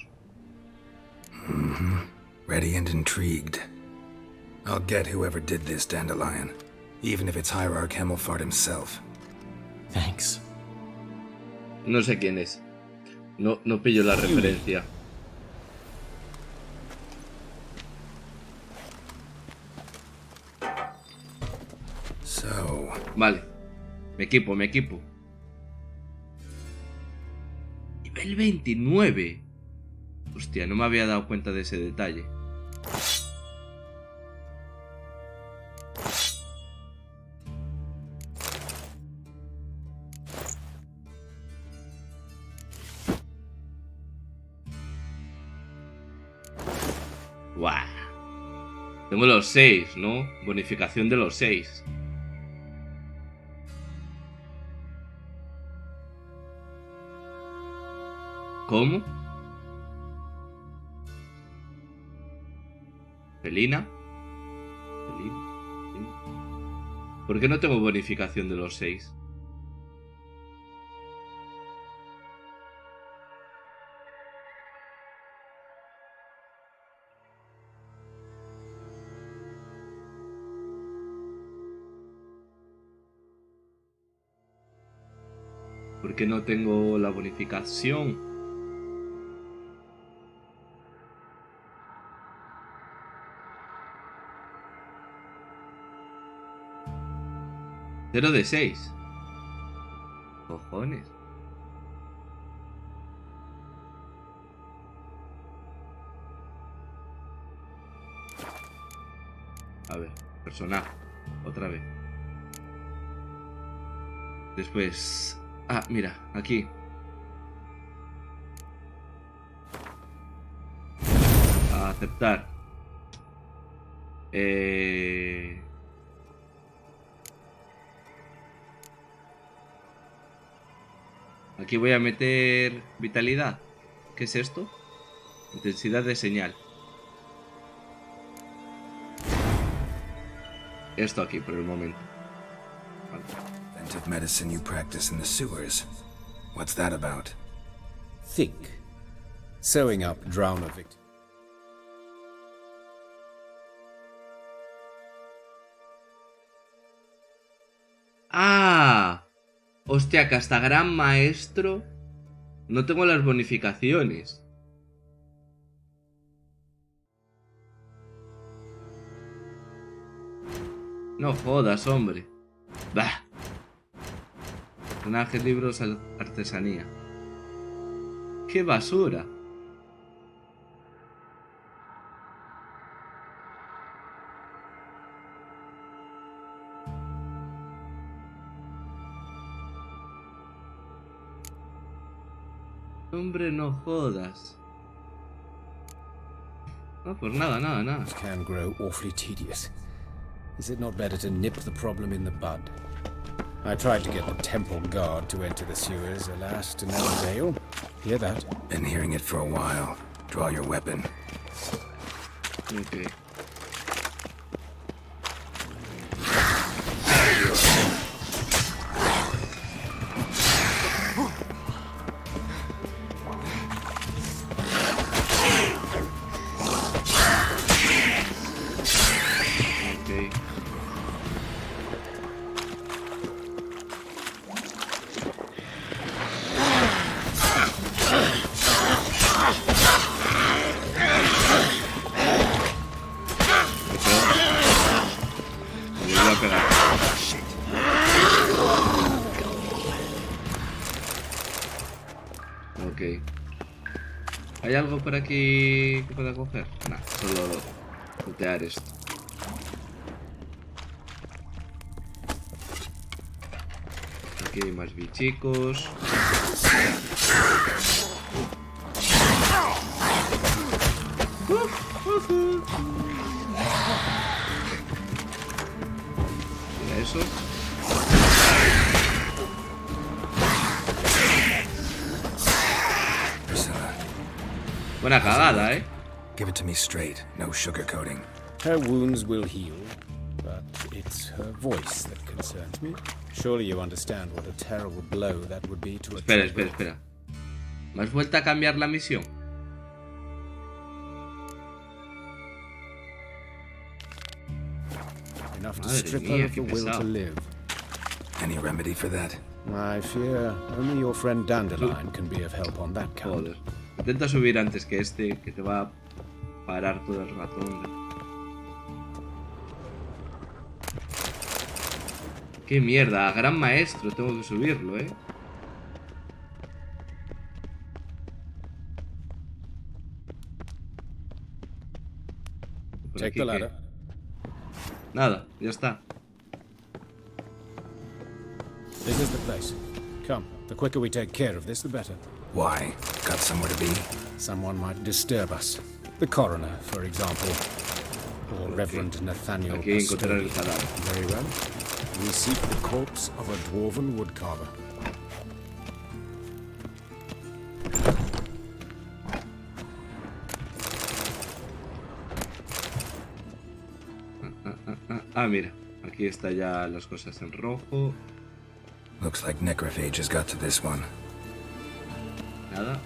Mm-hmm. Ready and intrigued. I'll get whoever did this, Dandelion. Even if it's Hierarch Hemmelfart himself. Thanks. No sé quién es. No pillo la referencia. So... Vale. Me equipo. Nivel 29. Hostia, no me había dado cuenta de ese detalle. Buah. Tengo los 6, ¿no? Bonificación de los 6. ¿Cómo? ¿Felina? ¿Por qué no tengo bonificación de los 6? ¿Por qué no tengo la bonificación? Cero de 6. Cojones. A ver, personal. Otra vez. Después... Ah, mira, aquí. A aceptar. Aquí voy a meter vitalidad. ¿Qué es esto? Intensidad de señal. Esto aquí por el momento. Vale. Preventive medicine you practice in the sewers. What's that about? Think. Sewing up drowner victims. ¡Ah! Hostia, que hasta gran maestro no tengo las bonificaciones. No jodas, hombre. Bah. Personajes, libros, artesanía. ¡Qué basura! Hombre, no jodas. No, pues nada. This can grow awfully tedious. Is it not better to nip the problem in the bud? I tried to get the temple guard to enter the sewers, alas, to no avail. Hear that? Been hearing it for a while. Draw your weapon. Okay. ¿Hay algo por aquí que pueda coger? Nah, solo lootear esto. Aquí hay más bichicos. Mira eso. Buena cagada, ¿eh? Give it to me straight, no sugarcoating. Her wounds will heal, but it's her voice that concerns me. Surely you understand what a terrible blow that would be to a... Espera. ¿Me has vuelto a cambiar la misión? Enough to strip her of the will to live. Any remedy for that? I fear only your friend Dandelion can be of help on that count. Joder. Intenta subir antes que este, que te va a parar todo el rato, hombre. Qué mierda, gran maestro, tengo que subirlo, ¿eh? Take the ladder. Nada, ya está. This is the place. Come, the quicker we take care of this, the better. Why? Got somewhere to be? Someone might disturb us. The coroner, for example. Or Reverend Nathaniel Custodian. Very well. We seek the corpse of a dwarven woodcarver. Mira. Aquí está ya las cosas en rojo. Looks like necrophages got to this one. Nada.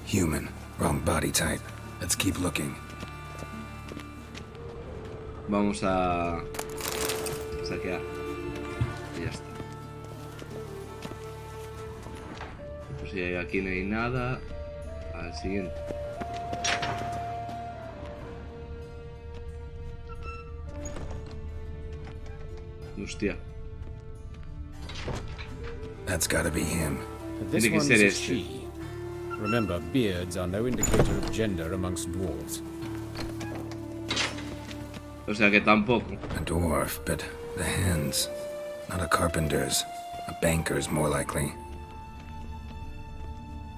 Human. Wrong body type. Let's keep looking. Vamos a saquear. Y ya está. Pues si aquí no hay nada, al siguiente. Hostia. That's gotta be him. This one's a she. Remember, beards are no indicator of gender amongst dwarves. O sea que tampoco. A dwarf, but the hands. Not a carpenter's. A banker's, more likely.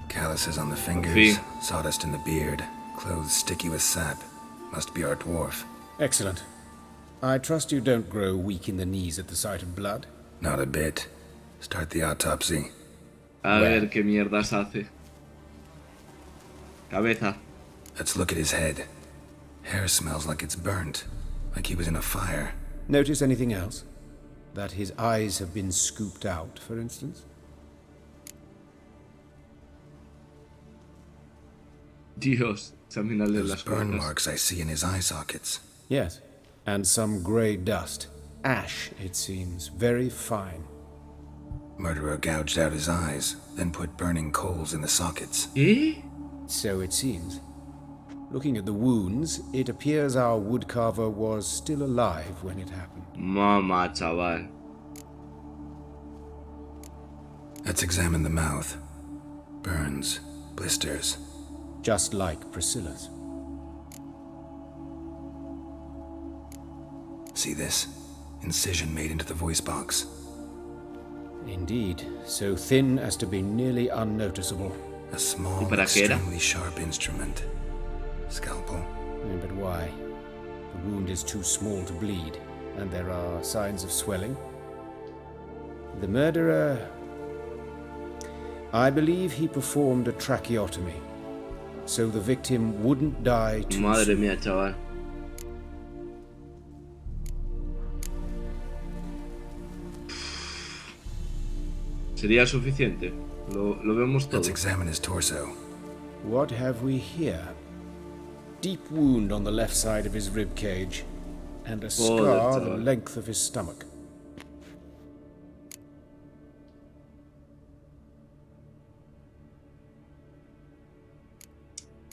Calluses on the fingers, sawdust in the beard, clothes sticky with sap. Must be our dwarf. Excellent. I trust you don't grow weak in the knees at the sight of blood? Not a bit. Start the autopsy. A ver qué mierdas hace. Cabeza. Let's look at his head. Hair smells like it's burnt, like he was in a fire. Notice anything else? That his eyes have been scooped out, for instance? Dios, examínale Those las burn cuerdas. marks I see in his eye sockets. Yes, and some grey dust. Ash, it seems, very fine. Murderer gouged out his eyes, then put burning coals in the sockets. Eh? So it seems. Looking at the wounds, it appears our woodcarver was still alive when it happened. Mama, chaval. Let's examine the mouth. Burns, blisters. Just like Priscilla's. See this? Incision made into the voice box. Indeed, so thin as to be nearly unnoticeable. A small, extremely sharp instrument. Scalpel. But why? The wound is too small to bleed, and there are signs of swelling. The murderer... I believe he performed a tracheotomy, so the victim wouldn't die too Madre soon. mía, chaval. ¿Sería suficiente? Lo vemos todo. Let's examine his torso. What have we here? Deep wound on the left side of his rib cage, and a scar the length of his stomach.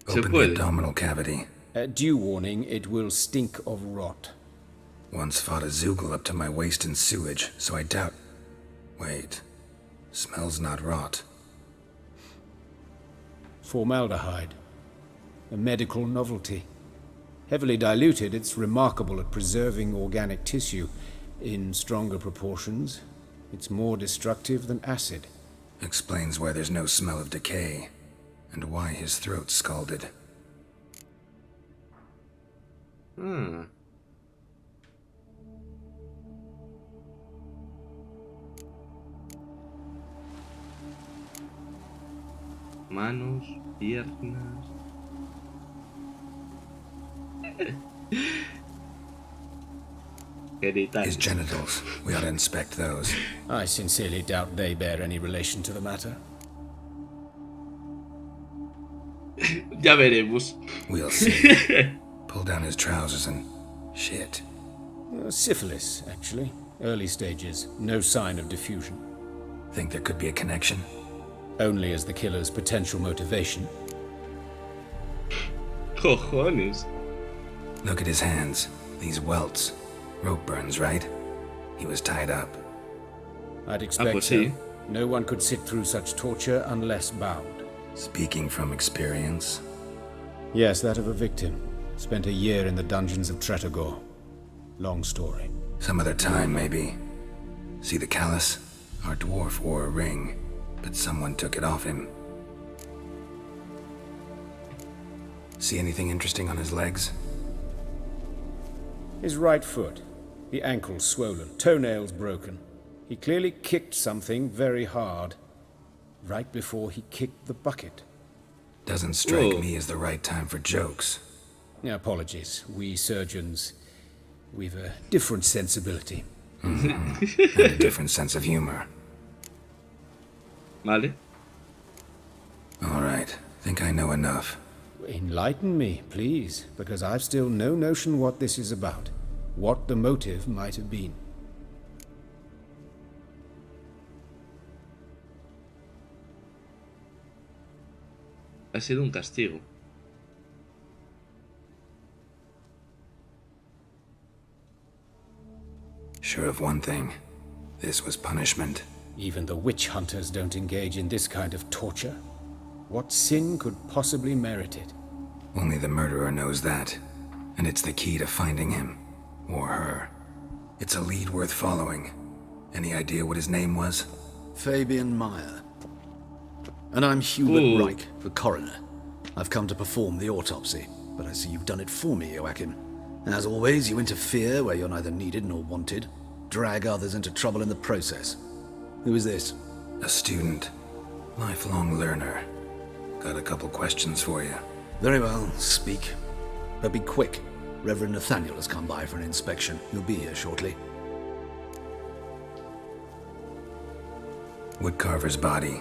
Open the abdominal cavity. Due warning, it will stink of rot. Once fought a Zoogle up to my waist in sewage, so I doubt... Wait. Smells not rot. Formaldehyde. A medical novelty. Heavily diluted, it's remarkable at preserving organic tissue. In stronger proportions, it's more destructive than acid. Explains why there's no smell of decay, and why his throat's scalded. Manos, piernas. His genitals. We ought to inspect those. I sincerely doubt they bear any relation to the matter. Ya veremos. We'll see. Pull down his trousers and... shit. Syphilis, actually. Early stages. No sign of diffusion. Think there could be a connection? Only as the killer's potential motivation. Cojones. Look at his hands. These welts. Rope burns, right? He was tied up. I'd expect so. No one could sit through such torture unless bound. Speaking from experience? Yes, that of a victim. Spent a year in the dungeons of Tretogor. Long story. Some other time, maybe. See the callus? Our dwarf wore a ring, but someone took it off him. See anything interesting on his legs? His right foot. The ankle swollen, toenails broken. He clearly kicked something very hard. Right before he kicked the bucket. Doesn't strike me as the right time for jokes. Apologies. We surgeons, we've a different sensibility. Mm-hmm. And a different sense of humor. Vale. All right. Think I know enough. Enlighten me, please, because I've still no notion what this is about. What the motive might have been. Ha sido un castigo. Sure of one thing. This was punishment. Even the witch hunters don't engage in this kind of torture. What sin could possibly merit it? Only the murderer knows that. And it's the key to finding him. Or her. It's a lead worth following. Any idea what his name was? Fabian Meyer. And I'm Hubert Reich, the coroner. I've come to perform the autopsy. but I see you've done it for me, Joachim. As always, you interfere where you're neither needed nor wanted. Drag others into trouble in the process. Who is this? A student. Lifelong learner. Got a couple questions for you. Very well, speak. But be quick. Reverend Nathaniel has come by for an inspection. He'll be here shortly. Woodcarver's body.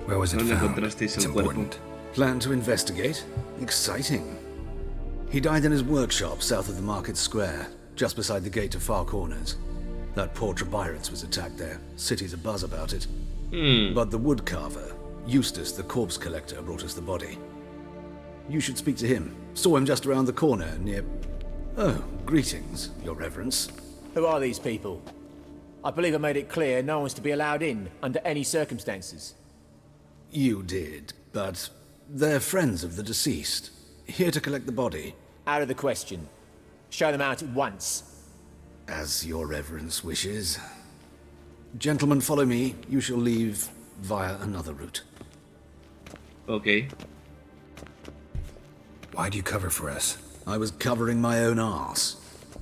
Where was it found? It's important. Plan to investigate? Exciting. He died in his workshop south of the market square, just beside the gate to Far Corners. That poor Trebirance was attacked there. City's abuzz about it. But the woodcarver, Eustace the corpse collector, brought us the body. You should speak to him. Saw him just around the corner near... Oh, greetings, your reverence. Who are these people? I believe I made it clear no one's to be allowed in under any circumstances. You did, but they're friends of the deceased. Here to collect the body. Out of the question. Show them out at once. As your reverence wishes. Gentlemen, follow me. You shall leave via another route. Okay. Why'd you cover for us? I was covering my own arse.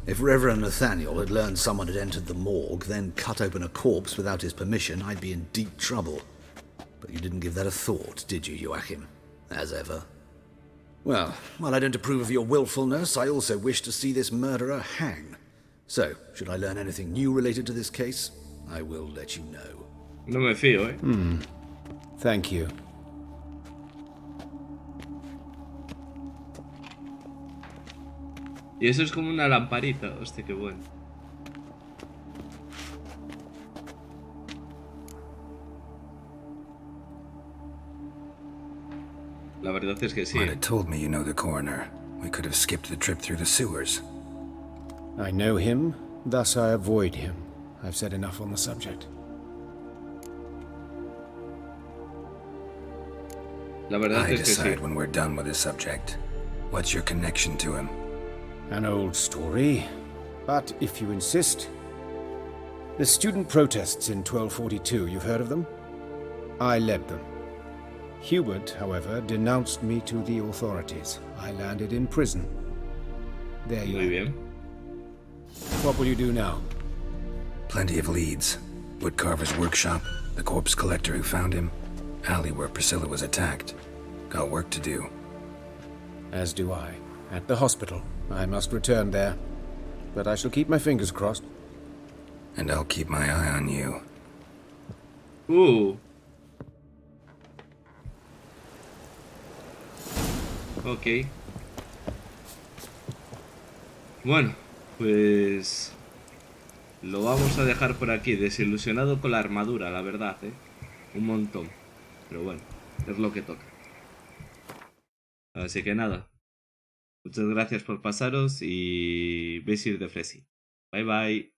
If Reverend Nathaniel had learned someone had entered the morgue, then cut open a corpse without his permission, I'd be in deep trouble. But you didn't give that a thought, did you, Joachim? As ever. Well, while I don't approve of your willfulness, I also wish to see this murderer hang. So, should I learn anything new related to this case, I will let you know. No me fío, eh? Thank you. Y eso es como una lamparita, hostia, qué bueno. La verdad es que sí. Might have told me you know the coroner. We could have skipped the trip through the sewers. I know him, thus I avoid him. I've said enough on the subject. La verdad I es que decide sí. when we're done with this subject. What's your connection to him? An old story, but if you insist. The student protests in 1242, you've heard of them? I led them. Hubert, however, denounced me to the authorities. I landed in prison. There you Muy are. bien. What will you do now? Plenty of leads. Woodcarver's workshop, the corpse collector who found him, alley where Priscilla was attacked. Got work to do. As do I. At the hospital. I must return there. But I shall keep my fingers crossed. And I'll keep my eye on you. Ok. Bueno, pues... lo vamos a dejar por aquí. Desilusionado con la armadura, la verdad, ¿eh? Un montón. Pero bueno, es lo que toca. Así que nada. Muchas gracias por pasaros y... Besir de Fresi. Bye bye.